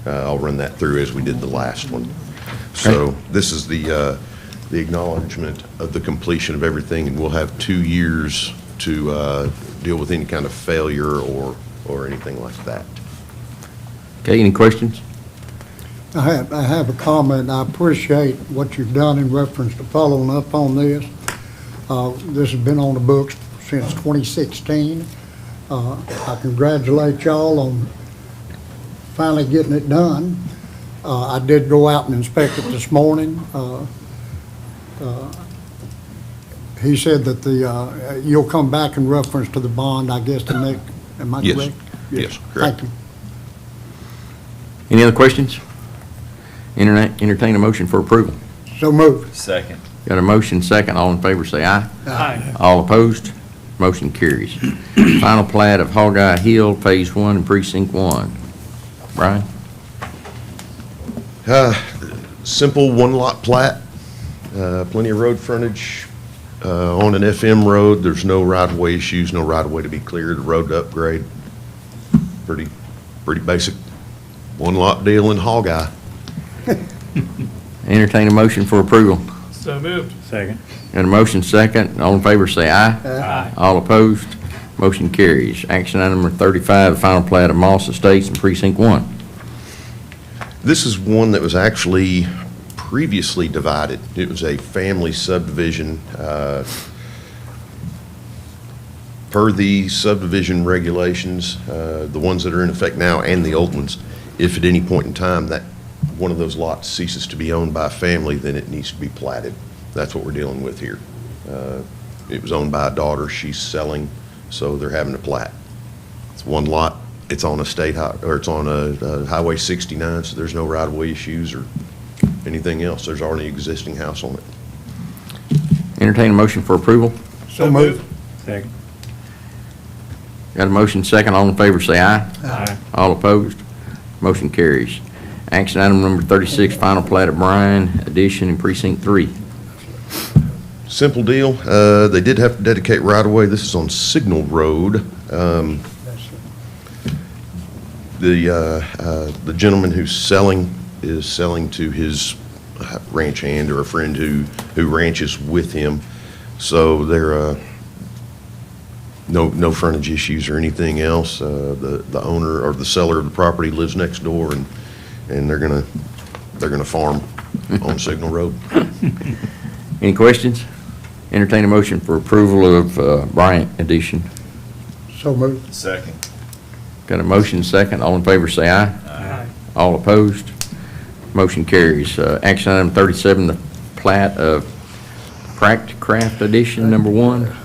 I'll run that through as we did the last one. So this is the acknowledgement of the completion of everything, and we'll have 2 years to deal with any kind of failure or anything like that. Okay, any questions? I have a comment. I appreciate what you've done in reference to following up on this. This has been on the books since 2016. I congratulate y'all on finally getting it done. I did go out and inspect it this morning. He said that you'll come back in reference to the bond, I guess, the next, am I Yes. correct? Yes, correct. Thank you. Any other questions? Entertain a motion for approval. So moved. Second. Got a motion second. All in favor say aye. Aye. All opposed? Motion carries. Final plat of Hog Eye Hill, Phase 1 and Precinct 1. Brian? Simple one-lot plat, plenty of road frontage. On an FM road, there's no right-of-way issues, no right-of-way to be cleared, the road to upgrade. Pretty basic one-lot deal in Hogeye. Entertain a motion for approval. So moved. Second. Got a motion second. All in favor say aye. Aye. All opposed, motion carries. Action item number 35, the final plat of Moss Estates in Precinct 1. This is one that was actually previously divided. It was a family subdivision. Per the subdivision regulations, the ones that are in effect now and the old ones, if at any point in time that one of those lots ceases to be owned by a family, then it needs to be platted. That's what we're dealing with here. It was owned by a daughter, she's selling, so they're having to plat. It's one lot, it's on it's on a Highway 69, so there's no right-of-way issues or anything else. There's already an existing house on it. Entertain a motion for approval. So moved. Second. Got a motion second. All in favor say aye. Aye. All opposed, motion carries. Action item number 36, final plat of Bryan Addition in Precinct 3. Simple deal. They did have to dedicate right-of-way. This is on Signal Road. The gentleman who's selling is selling to his ranch hand or a friend who ranches with him. So there no frontage issues or anything else. The owner or the seller of the property lives next door, and they're gonna farm on Signal Road. Any questions? Entertain a motion for approval of Bryant Addition. So moved. Second. Got a motion second. All in favor say aye. Aye. All opposed, motion carries. Action item 37, the plat of Craft Addition number 1.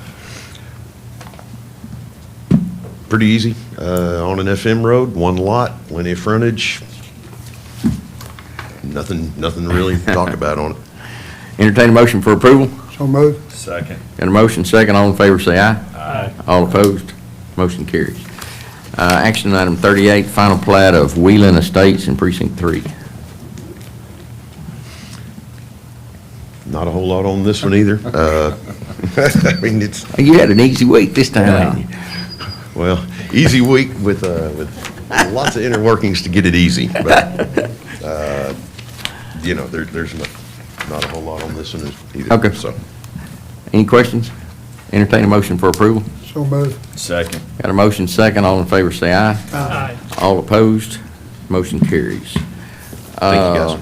Pretty easy. On an FM road, one lot, plenty of frontage. Nothing to really talk about on it. Entertain a motion for approval. So moved. Second. Got a motion second. All in favor say aye. Aye. All opposed, motion carries. Action item 38, final plat of Wheeling Estates in Precinct 3. Not a whole lot on this one either. I mean, it's, You had an easy week this time, didn't you? well, easy week with lots of inner workings to get it easy. But, there's not a whole lot on this one either. Okay. So, Any questions? Entertain a motion for approval. So moved. Second. Got a motion second. All in favor say aye. Aye. All opposed, motion carries. thank you, guys.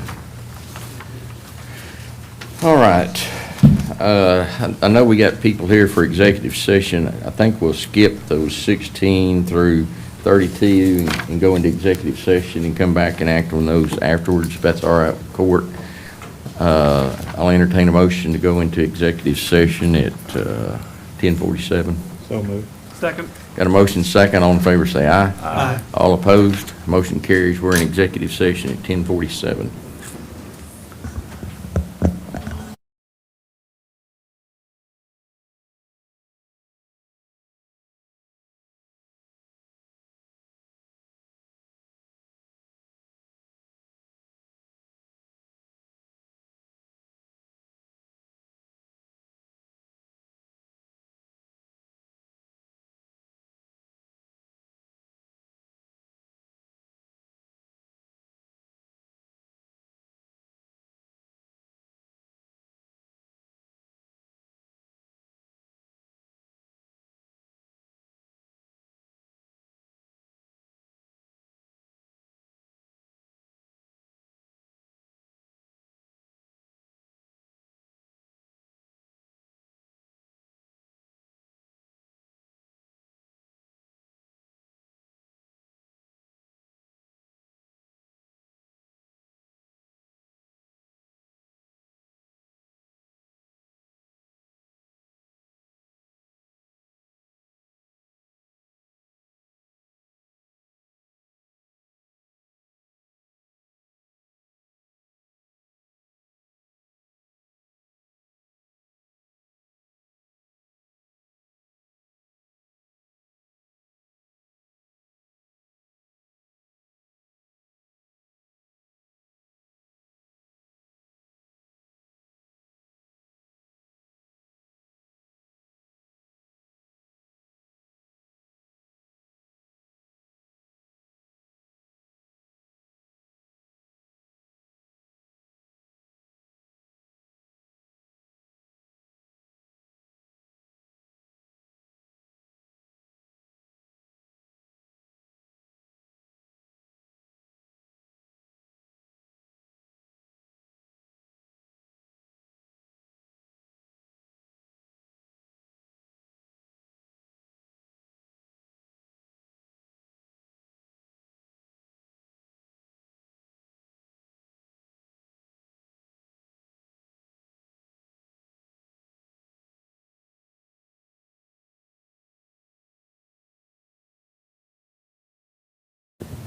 All right. I know we got people here for executive session. I think we'll skip those 16 through 32 and go into executive session and come back and act on those afterwards, if that's all right with court. I'll entertain a motion to go into executive session at 10:47. So moved. Second. Got a motion second. All in favor say aye. Aye. All opposed, motion carries. We're in executive session at 10:47.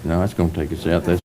No, that's gonna take us out. That's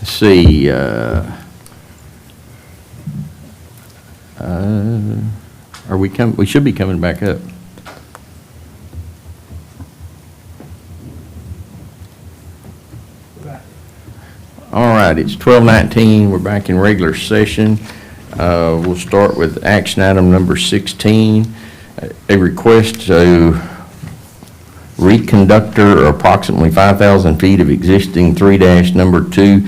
Let's see, we should be coming back up. All right, it's 12:19, we're back in regular session. We'll start with action item number 16, a request to reconductor approximately 5,000 feet of existing 3-2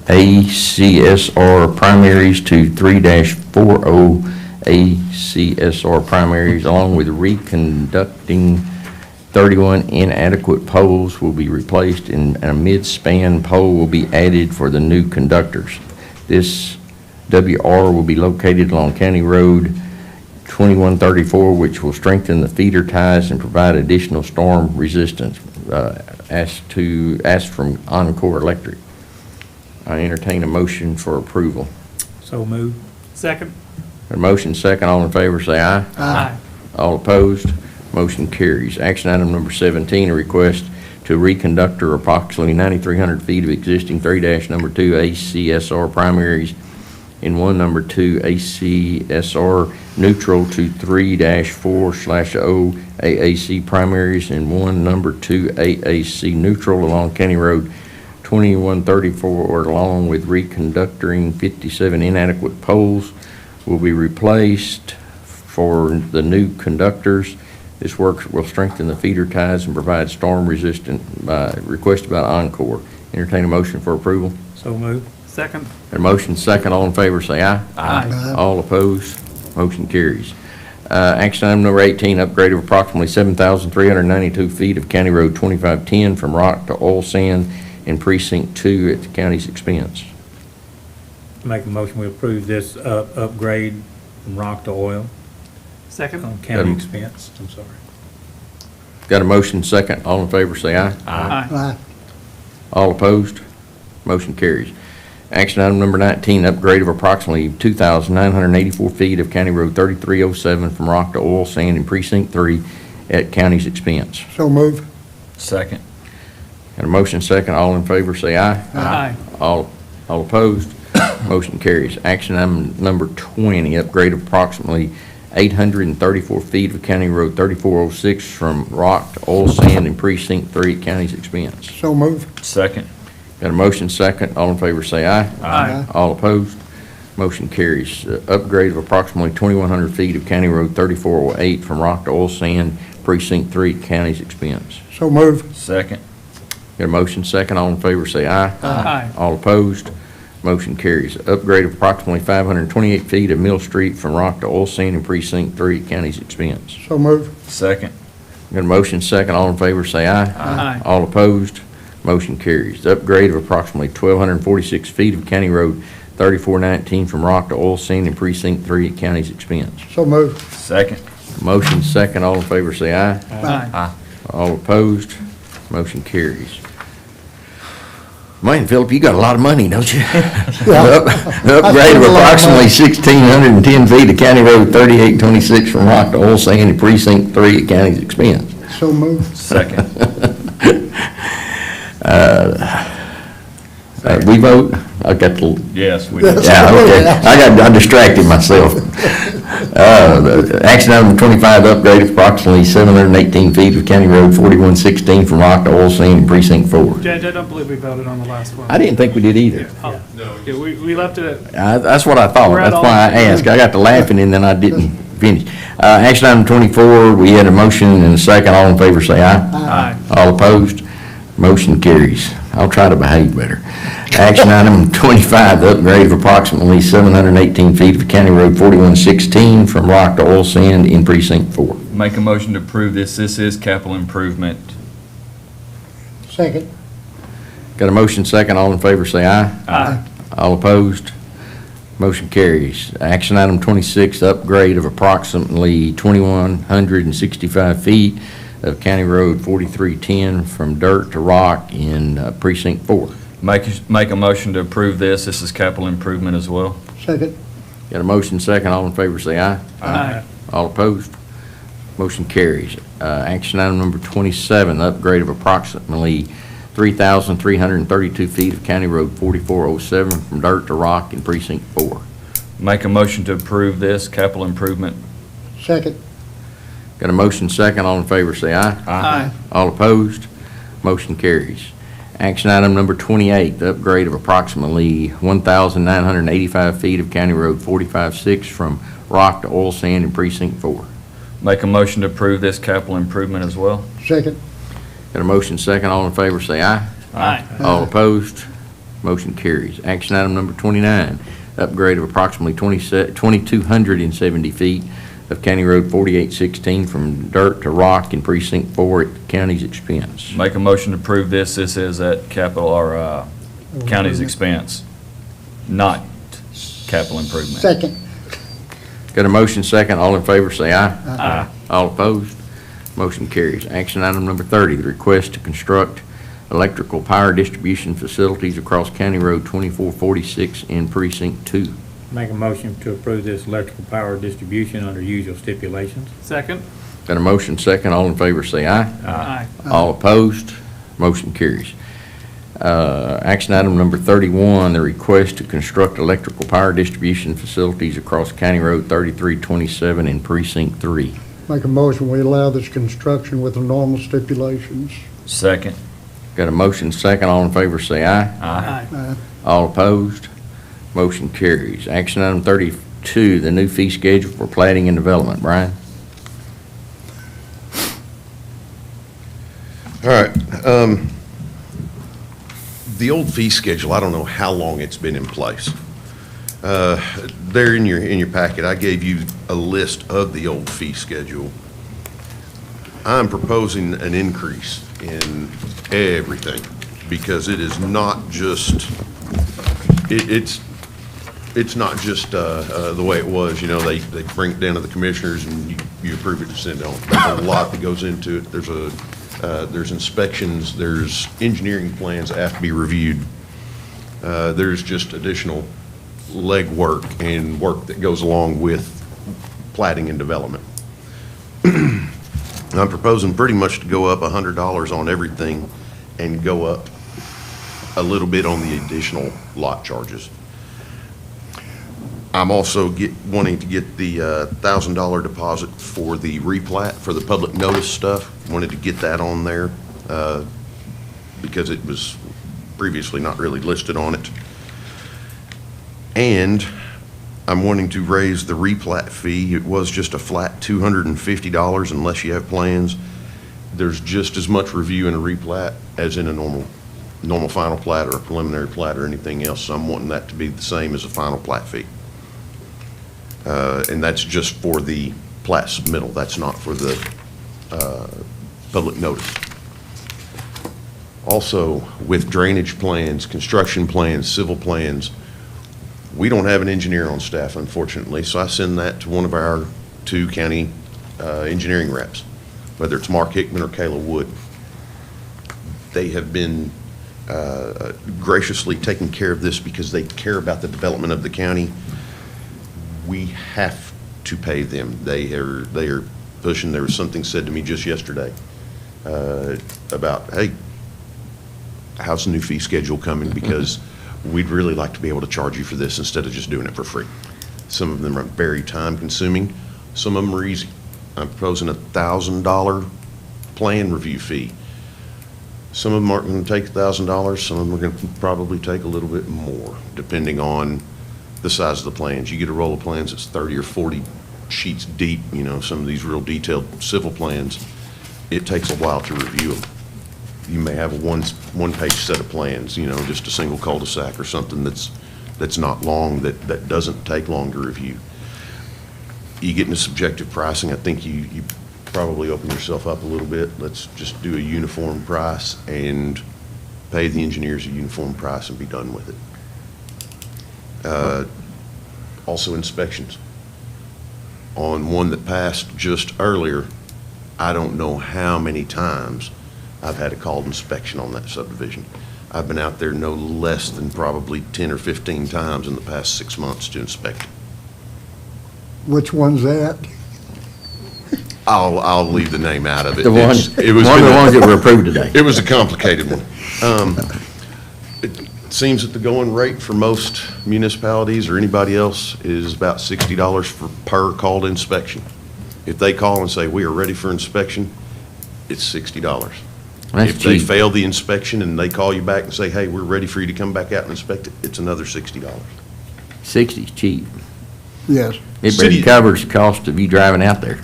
ACSR primaries to 3-40 ACSR primaries, along with reconducting 31 inadequate poles will be replaced and a mid-span pole will be added for the new conductors. This WR will be located along County Road 2134, which will strengthen the feeder ties and provide additional storm resistance, asked from Encore Electric. I entertain a motion for approval. So moved. Second. A motion second, all in favor say aye. Aye. All opposed, motion carries. Action item number 17, a request to reconductor approximately 9,300 feet of existing 3-2 ACSR primaries in one number 2 ACSR neutral to 3-4/0 AAC primaries and one number 2 AAC neutral along County Road 2134, along with reconductoring 57 inadequate poles will be replaced for the new conductors. This work will strengthen the feeder ties and provide storm resistant, requested by Encore. Entertain a motion for approval. So moved. Second. A motion second, all in favor say aye. Aye. All opposed, motion carries. Action item number 18, upgrade of approximately 7,392 feet of County Road 2510 from rock to oil sand in Precinct 2 at the county's expense. Make a motion, we approve this upgrade from rock to oil Second. on county expense. I'm sorry. Got a motion second, all in favor say aye. Aye. Aye. All opposed, motion carries. Action item number 19, upgrade of approximately 2,984 feet of County Road 3307 from rock to oil sand in Precinct 3 at county's expense. So move. Second. Got a motion second, all in favor say aye. Aye. All opposed, motion carries. Action item number 20, upgrade of approximately 834 feet of County Road 3406 from rock to oil sand in Precinct 3 at county's expense. So move. Second. Got a motion second, all in favor say aye. Aye. All opposed, motion carries. Upgrade of approximately 2,100 feet of County Road 3408 from rock to oil sand, Precinct 3 at county's expense. So move. Second. Got a motion second, all in favor say aye. Aye. All opposed, motion carries. Upgrade of approximately 528 feet of Mill Street from rock to oil sand in Precinct 3 at county's expense. So move. Second. Got a motion second, all in favor say aye. Aye. All opposed, motion carries. The upgrade of approximately 1,246 feet of County Road 3419 from rock to oil sand in Precinct 3 at county's expense. So move. Second. Motion second, all in favor say aye. Aye. All opposed, motion carries. Man, Philip, you got a lot of money, don't you? The upgrade of approximately 1,610 feet of County Road 3826 from rock to oil sand in Precinct 3 at county's expense. So move. Second. We vote? I got the, Yes, we did. yeah, okay. I distracted myself. Action item 25, upgrade of approximately 718 feet of County Road 4116 from rock to oil sand in Precinct 4. Judge, I don't believe we voted on the last one. I didn't think we did either. Oh, yeah, we left it at, That's what I thought. We're at That's why I all- asked. I got to laughing and then I didn't finish. Action item 24, we had a motion and a second. All in favor say aye. aye. All opposed? Motion carries. I'll try to behave better. Action item 25, the upgrade of approximately 718 feet of County Road 4116 from rock to oil sand in Precinct 4. Make a motion to approve this. This is capital improvement. Second. Got a motion second. All in favor say aye. Aye. All opposed? Motion carries. Action item 26, the upgrade of approximately 2,165 feet of County Road 4310 from dirt to rock in Precinct 4. Make a motion to approve this. This is capital improvement as well. Second. Got a motion second. All in favor say aye. Aye. All opposed? Motion carries. Action item number 27, the upgrade of approximately 3,332 feet of County Road 4407 from dirt to rock in Precinct 4. Make a motion to approve this capital improvement. Second. Got a motion second, all in favor say aye. Aye. All opposed, motion carries. Action item number 28, the upgrade of approximately 1,985 feet of County Road 45-6 from rock to oil sand in Precinct 4. Make a motion to approve this capital improvement as well. Second. Got a motion second, all in favor say aye. Aye. All opposed, motion carries. Action item number 29, upgrade of approximately 2,270 feet of County Road 4816 from dirt to rock in Precinct 4 at the county's expense. Make a motion to approve this. This is at capital or county's expense, not capital improvement. Second. Got a motion second, all in favor say aye. Aye. All opposed, motion carries. Action item number 30, the request to construct electrical power distribution facilities across County Road 2446 in Precinct 2. Make a motion to approve this electrical power distribution under usual stipulations. Second? Got a motion second, all in favor say aye. Aye. All opposed, motion carries. Action item number 31, the request to construct electrical power distribution facilities across County Road 3327 in Precinct 3. Make a motion, we allow this construction with the normal stipulations. Second. Got a motion second, all in favor say aye. Aye. All opposed, motion carries. Action item 32, the new fee schedule for plating and development. Brian? All right. The old fee schedule, I don't know how long it's been in place. There in your packet, I gave you a list of the old fee schedule. I'm proposing an increase in everything because it is not just, it's not just the way it was, you know, they bring it down to the commissioners and you approve it to send it on. There's a lot that goes into it. There's inspections, there's engineering plans that have to be reviewed. There's just additional legwork and work that goes along with plating and development. I'm proposing pretty much to go up $100 on everything and go up a little bit on the additional lot charges. I'm also wanting to get the $1,000 deposit for the replat, for the public notice stuff. Wanted to get that on there because it was previously not really listed on it. And I'm wanting to raise the replat fee. It was just a flat $250 unless you have plans. There's just as much review in a replat as in a normal final plat or a preliminary plat or anything else. So I'm wanting that to be the same as a final plat fee. And that's just for the plat submittal. That's not for the public notice. Also, with drainage plans, construction plans, civil plans, we don't have an engineer on staff, unfortunately, so I send that to one of our 2 county engineering reps, whether it's Mark Hickman or Kayla Wood. They have been graciously taking care of this because they care about the development of the county. We have to pay them. They are pushing. There was something said to me just yesterday about, hey, how's the new fee schedule coming? Because we'd really like to be able to charge you for this instead of just doing it for free. Some of them are very time consuming. Some of them are easy. I'm proposing a $1,000 plan review fee. Some of them aren't going to take $1,000. Some of them are going to probably take a little bit more, depending on the size of the plans. You get a roll of plans that's 30 or 40 sheets deep, you know, some of these real detailed civil plans, it takes a while to review them. You may have a one-page set of plans, you know, just a single cul-de-sac or something that's not long, that doesn't take long to review. You get into subjective pricing, I think you probably open yourself up a little bit. Let's just do a uniform price and pay the engineers a uniform price and be done with it. Also inspections. On one that passed just earlier, I don't know how many times I've had a called inspection on that subdivision. I've been out there no less than probably 10 or 15 times in the past 6 months to inspect it. Which one's that? I'll leave the name out of it. The one, It was one of the ones that were approved today. It was a complicated one. It seems that the going rate for most municipalities or anybody else is about $60 per called inspection. If they call and say, we are ready for inspection, it's $60. That's If they cheap. fail the inspection and they call you back and say, hey, we're ready for you to come back out and inspect it, it's another $60. 60's cheap. Yes. It City- barely covers the cost of you driving out there,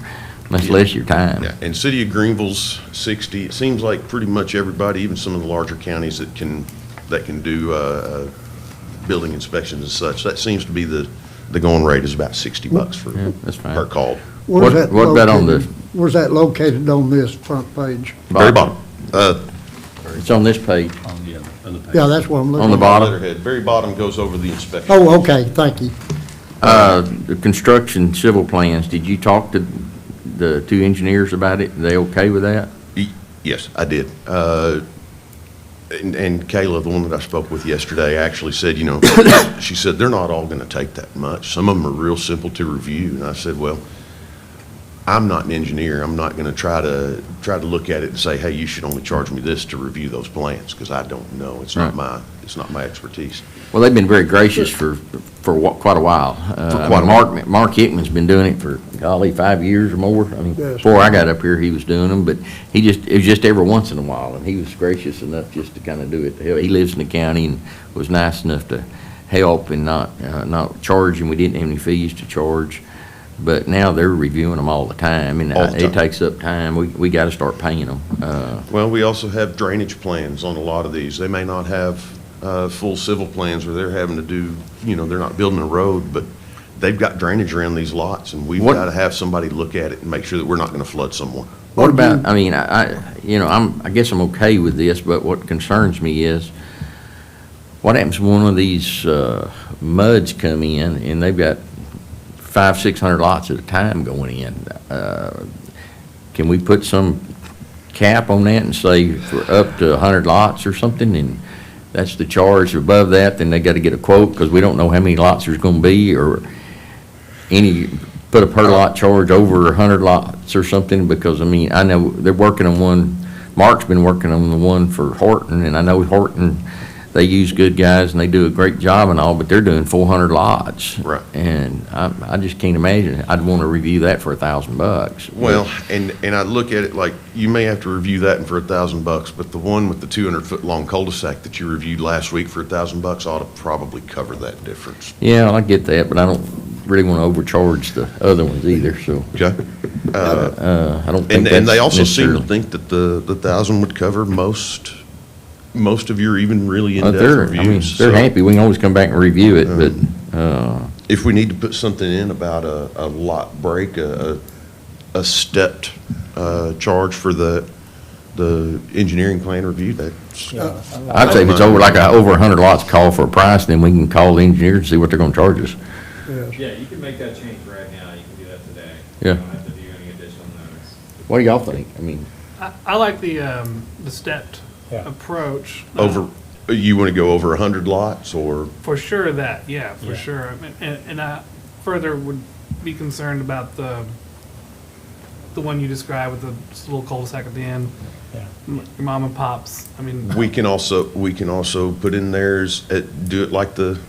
much less your time. Yeah, and City of Greenville's 60, it seems like pretty much everybody, even some of the larger counties that can do building inspections and such, that seems to be the going rate is about $60 for, Yeah, that's fine. per call. Where's that What about on located? Where's that located on this front page? Very bottom. It's on this page. Yeah, that's what I'm looking at. On the bottom? Letterhead, very bottom goes over the inspection. Oh, okay, thank you. The construction civil plans, did you talk to the two engineers about it? They okay with that? Yes, I did. And Kayla, the one that I spoke with yesterday, actually said, you know, she said, they're not all going to take that much. Some of them are real simple to review. And I said, well, I'm not an engineer. I'm not going to try to look at it and say, hey, you should only charge me this to review those plans, because I don't know. It's not my expertise. Well, they've been very gracious for quite a while. quite a while. Mark Hickman's been doing it for, golly, 5 years or more. I mean, Yes. before I got up here, he was doing them, but it was just every once in a while, and he was gracious enough just to kind of do it. Hell, he lives in the county and was nice enough to help and not charge, and we didn't have any fees to charge. But now they're reviewing them all the time, and All the it time. takes up time. We got to start paying them. Well, we also have drainage plans on a lot of these. They may not have full civil plans where they're having to do, you know, they're not building a road, but they've got drainage around these lots, and we've What- got to have somebody look at it and make sure that we're not going to flood someone. What about, I mean, I guess I'm okay with this, but what concerns me is, what happens when one of these MUDs come in and they've got 500-600 lots at a time going in? Can we put some cap on that and say for up to 100 lots or something, and that's the charge? Above that, then they got to get a quote, because we don't know how many lots there's going to be, or put a per lot charge over 100 lots or something, because, I mean, I know they're working on one, Mark's been working on the one for Horton, and I know Horton, they use good guys and they do a great job and all, but they're doing 400 lots. Right. And I just can't imagine, I'd want to review that for $1,000. Well, and I look at it like, you may have to review that for $1,000, but the one with the 200-foot-long cul-de-sac that you reviewed last week for $1,000 ought to probably cover that difference. Yeah, I get that, but I don't really want to overcharge the other ones either, so. Okay? I don't think And they that's also seem to necessarily- think that the 1,000 would cover most of your even really But in-depth reviews. I mean, they're So happy, we can always come back and review it, but, if we need to put something in about a lot break, a stepped charge for the engineering plan review, that's. I'd say if it's over, like, over 100 lots, call for a price, then we can call the engineer and see what they're gonna charge us. Yes. Yeah, you can make that change right now, you can do that today. Yeah. You don't have to do any additional notice. What do y'all think? I mean, I like the stepped approach. Over, you want to go over 100 lots, or? For sure that, yeah, for sure. I mean, and I further would be concerned about the one you described with the just little cul-de-sac at the end. Your mom and pops, I mean. We can also put in theirs, do it like the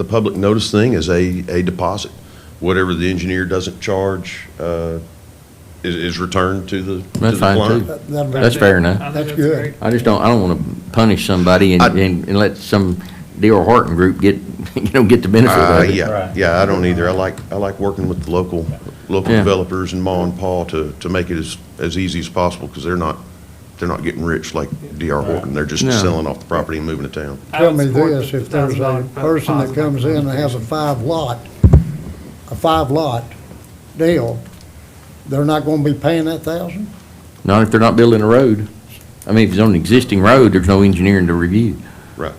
public notice thing as a deposit. Whatever the engineer doesn't charge is returned to the that's fine client. too. That's fair enough. I think That's good. great. I just don't want to punish somebody and let some D.R. Horton group get the benefit of it. Yeah, I don't either. I like working with the local Yeah. developers and Ma and Pa to make it as easy as possible, because they're not getting rich like D.R. Horton. They're just No. selling off the property and moving to town. I Tell would me support this, the if there's a $1,000 person that deposit comes in and has a five lot deal, they're not gonna be paying that 1,000? Not if they're not building a road. I mean, if it's on an existing road, there's no engineering to review. Right.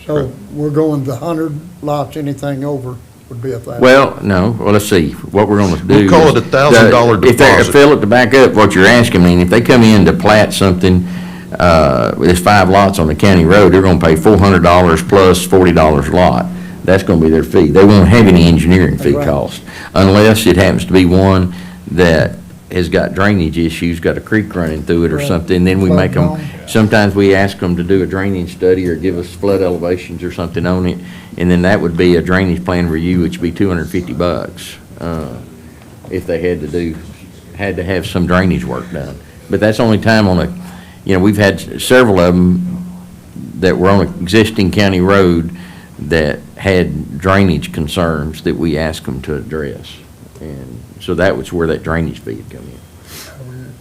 So we're going the 100 lots, anything over would be 1,000. Well, no, well, let's see, what we're gonna do. We'll call is it $1,000 If deposit. Philip, to back up what you're asking me, if they come in to plat something, there's 5 lots on the county road, they're gonna pay $400 plus $40 a lot. That's gonna be their fee. They won't have any engineering fee Right. cost, unless it happens to be one that has got drainage issues, got a creek running through it or Right. something, then we Flood make them, zone. sometimes we ask them to do a drainage study or give us flood elevations or something on it, and then that would be a drainage plan review, which would be $250, if they had to have some drainage work done. But that's the only time we've had several of them that were on an existing county road that had drainage concerns that we asked them to address. And so that was where that drainage fee had come in.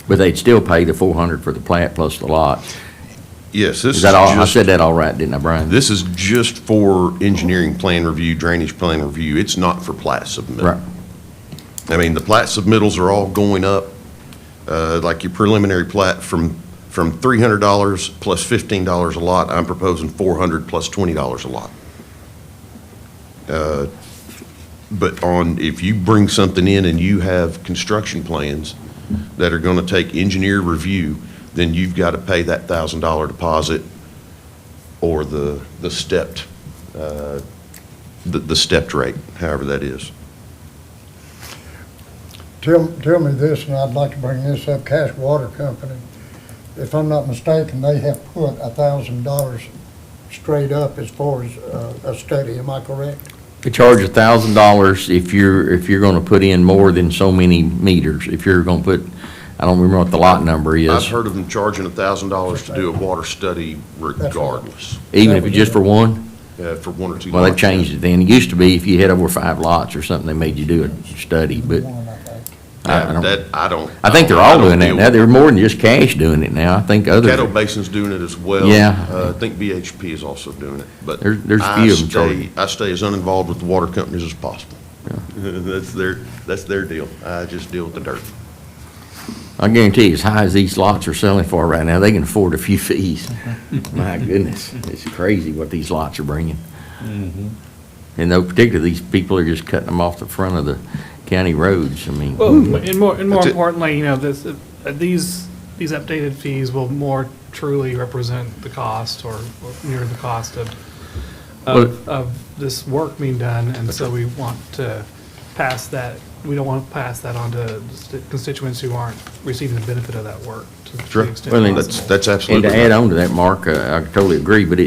But they'd still pay the $400 for the plat plus the lot. Yes, this Is is that all? I just, said that all right, didn't I, Brian? this is just for engineering plan review, drainage plan review. It's not for plat submittal. Right. I mean, the plat submittals are all going up, like your preliminary plat from $300 plus $15 a lot. I'm proposing $400 plus $20 a lot. But if you bring something in and you have construction plans that are going to take engineer review, then you've got to pay that $1,000 deposit or the stepped rate, however that is. Tell me this, and I'd like to bring this up, Cash Water Company, if I'm not mistaken, they have put $1,000 straight up as far as a study, am I correct? They charge $1,000 if you're gonna put in more than so many meters. If you're gonna put, I don't remember what the lot number is. I've heard of them charging $1,000 to do a water study regardless, Even if it's just for one? for one or two Well, they lots. changed it then. It used to be if you had over 5 lots or something, they made you do a study, but I don't. I I think they're all doing that now. They're more than just Cash doing it now. I think others. Caddo Basin's doing it as well. Yeah. I think BHP is also doing it, but There's a few of them charging. I stay as uninvolved with the water companies as possible. That's their deal. I just deal with the dirt. I guarantee you, as high as these lots are selling for right now, they can afford a few fees. My goodness, it's crazy what these lots are bringing. And though particularly these people are just cutting them off the front of the county roads, I mean. Well, and more That's it. importantly, these updated fees will more truly represent the cost or near the cost of this work being done, and so we want to pass that. We don't want to pass that on to constituents who aren't receiving the benefit of that work to Sure. the extent Well, and possible. That's And absolutely to add right. on to that, Mark, I totally agree, but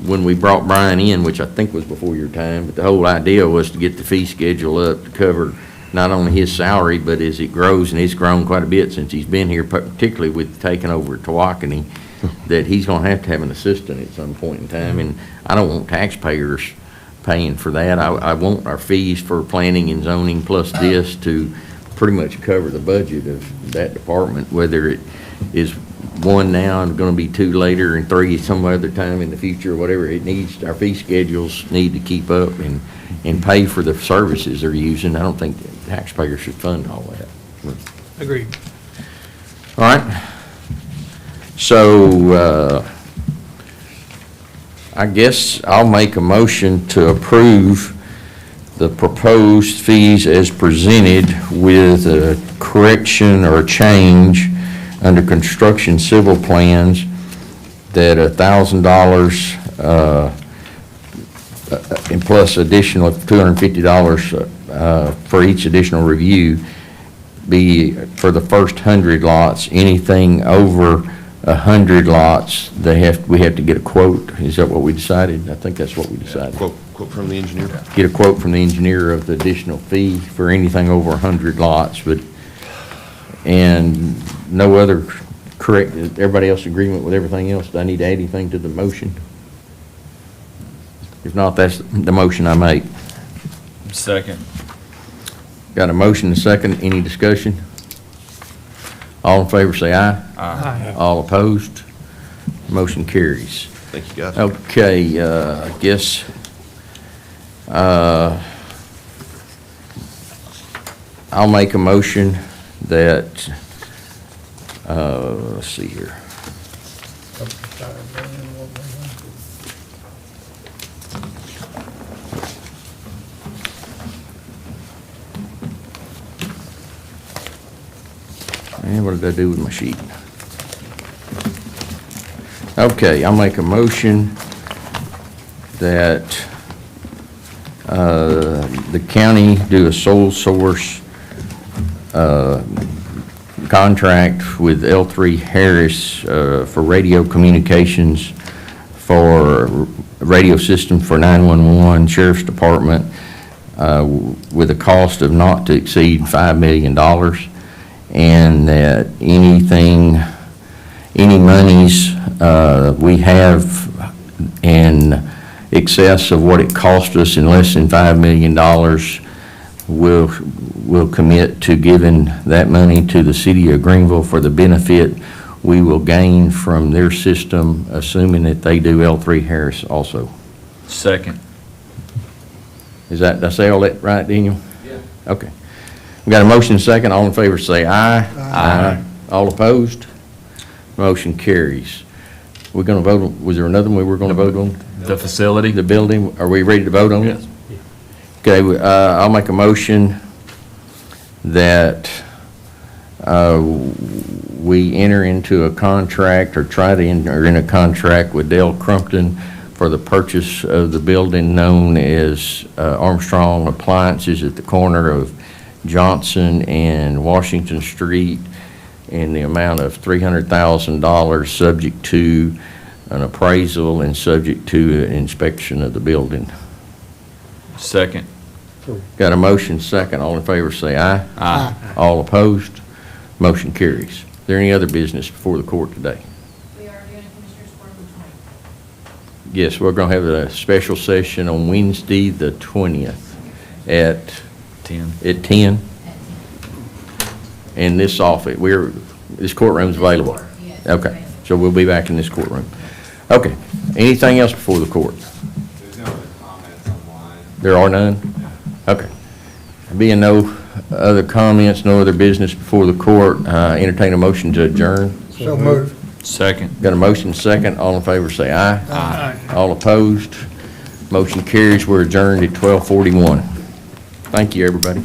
when we brought Brian in, which I think was before your time, but the whole idea was to get the fee schedule up to cover not only his salary, but as it grows, and it's grown quite a bit since he's been here, particularly with taking over Tawakanee, that he's gonna have to have an assistant at some point in time, and I don't want taxpayers paying for that. I want our fees for planning and zoning plus this to pretty much cover the budget of that department, whether it is 1 now and gonna be 2 later and 3 some other time in the future, whatever it needs. Our fee schedules need to keep up and pay for the services they're using. I don't think taxpayers should fund all that. Agreed. All right. So, I guess I'll make a motion to approve the proposed fees as presented with a correction or a change under construction civil plans that $1,000 and plus additional $250 for each additional review be for the first 100 lots. Anything over 100 lots, we have to get a quote. Is that what we decided? I think that's what we decided. Quote from the engineer. Get a quote from the engineer of the additional fee for anything over 100 lots, and no other correct, everybody else agreement with everything else? Do I need to add anything to the motion? If not, that's the motion I make. Second. Got a motion and a second. Any discussion? All in favor, say aye. Aye. All opposed? Motion carries. Thank you, guys. Okay, I guess, I'll make a motion that, let's see here. And what did I do with my sheet? Okay, I'll make a motion that the county do a sole source contract with L3 Harris for radio communications for radio system for 911 Sheriff's Department with a cost of not to exceed $5 million, and that any monies we have in excess of what it cost us in less than $5 million will commit to giving that money to the city of Greenville for the benefit we will gain from their system, assuming that they do L3 Harris also. Second. Did I say all that right, Daniel? Yeah. Okay. We got a motion second. All in favor say aye. Aye. All opposed? Motion carries. We're going to vote, was there another one we were going to vote on? The facility? The building, are we ready to vote on it? Yes. Okay, I'll make a motion that we enter into a contract, or try to enter in a contract with Dale Crumpton for the purchase of the building known as Armstrong Appliances at the corner of Johnson and Washington Street, in the amount of $300,000, subject to an appraisal and subject to inspection of the building. Second. Got a motion second. All in favor say aye. Aye. All opposed? Motion carries. Is there any other business before the court today? We are doing a Commissioners Court on the 20th. Yes, we're going to have a special session on Wednesday, the 20th at 10. At 10? In this office, this courtroom's available? Yes. Okay, so we'll be back in this courtroom. Okay, anything else before the court? There's no other comments online. There are none? Okay. Being no other comments, no other business before the court, entertain a motion to adjourn. So moved. Second. Got a motion second. All in favor say aye. Aye. All opposed? Motion carries. We're adjourned at 12:41. Thank you, everybody.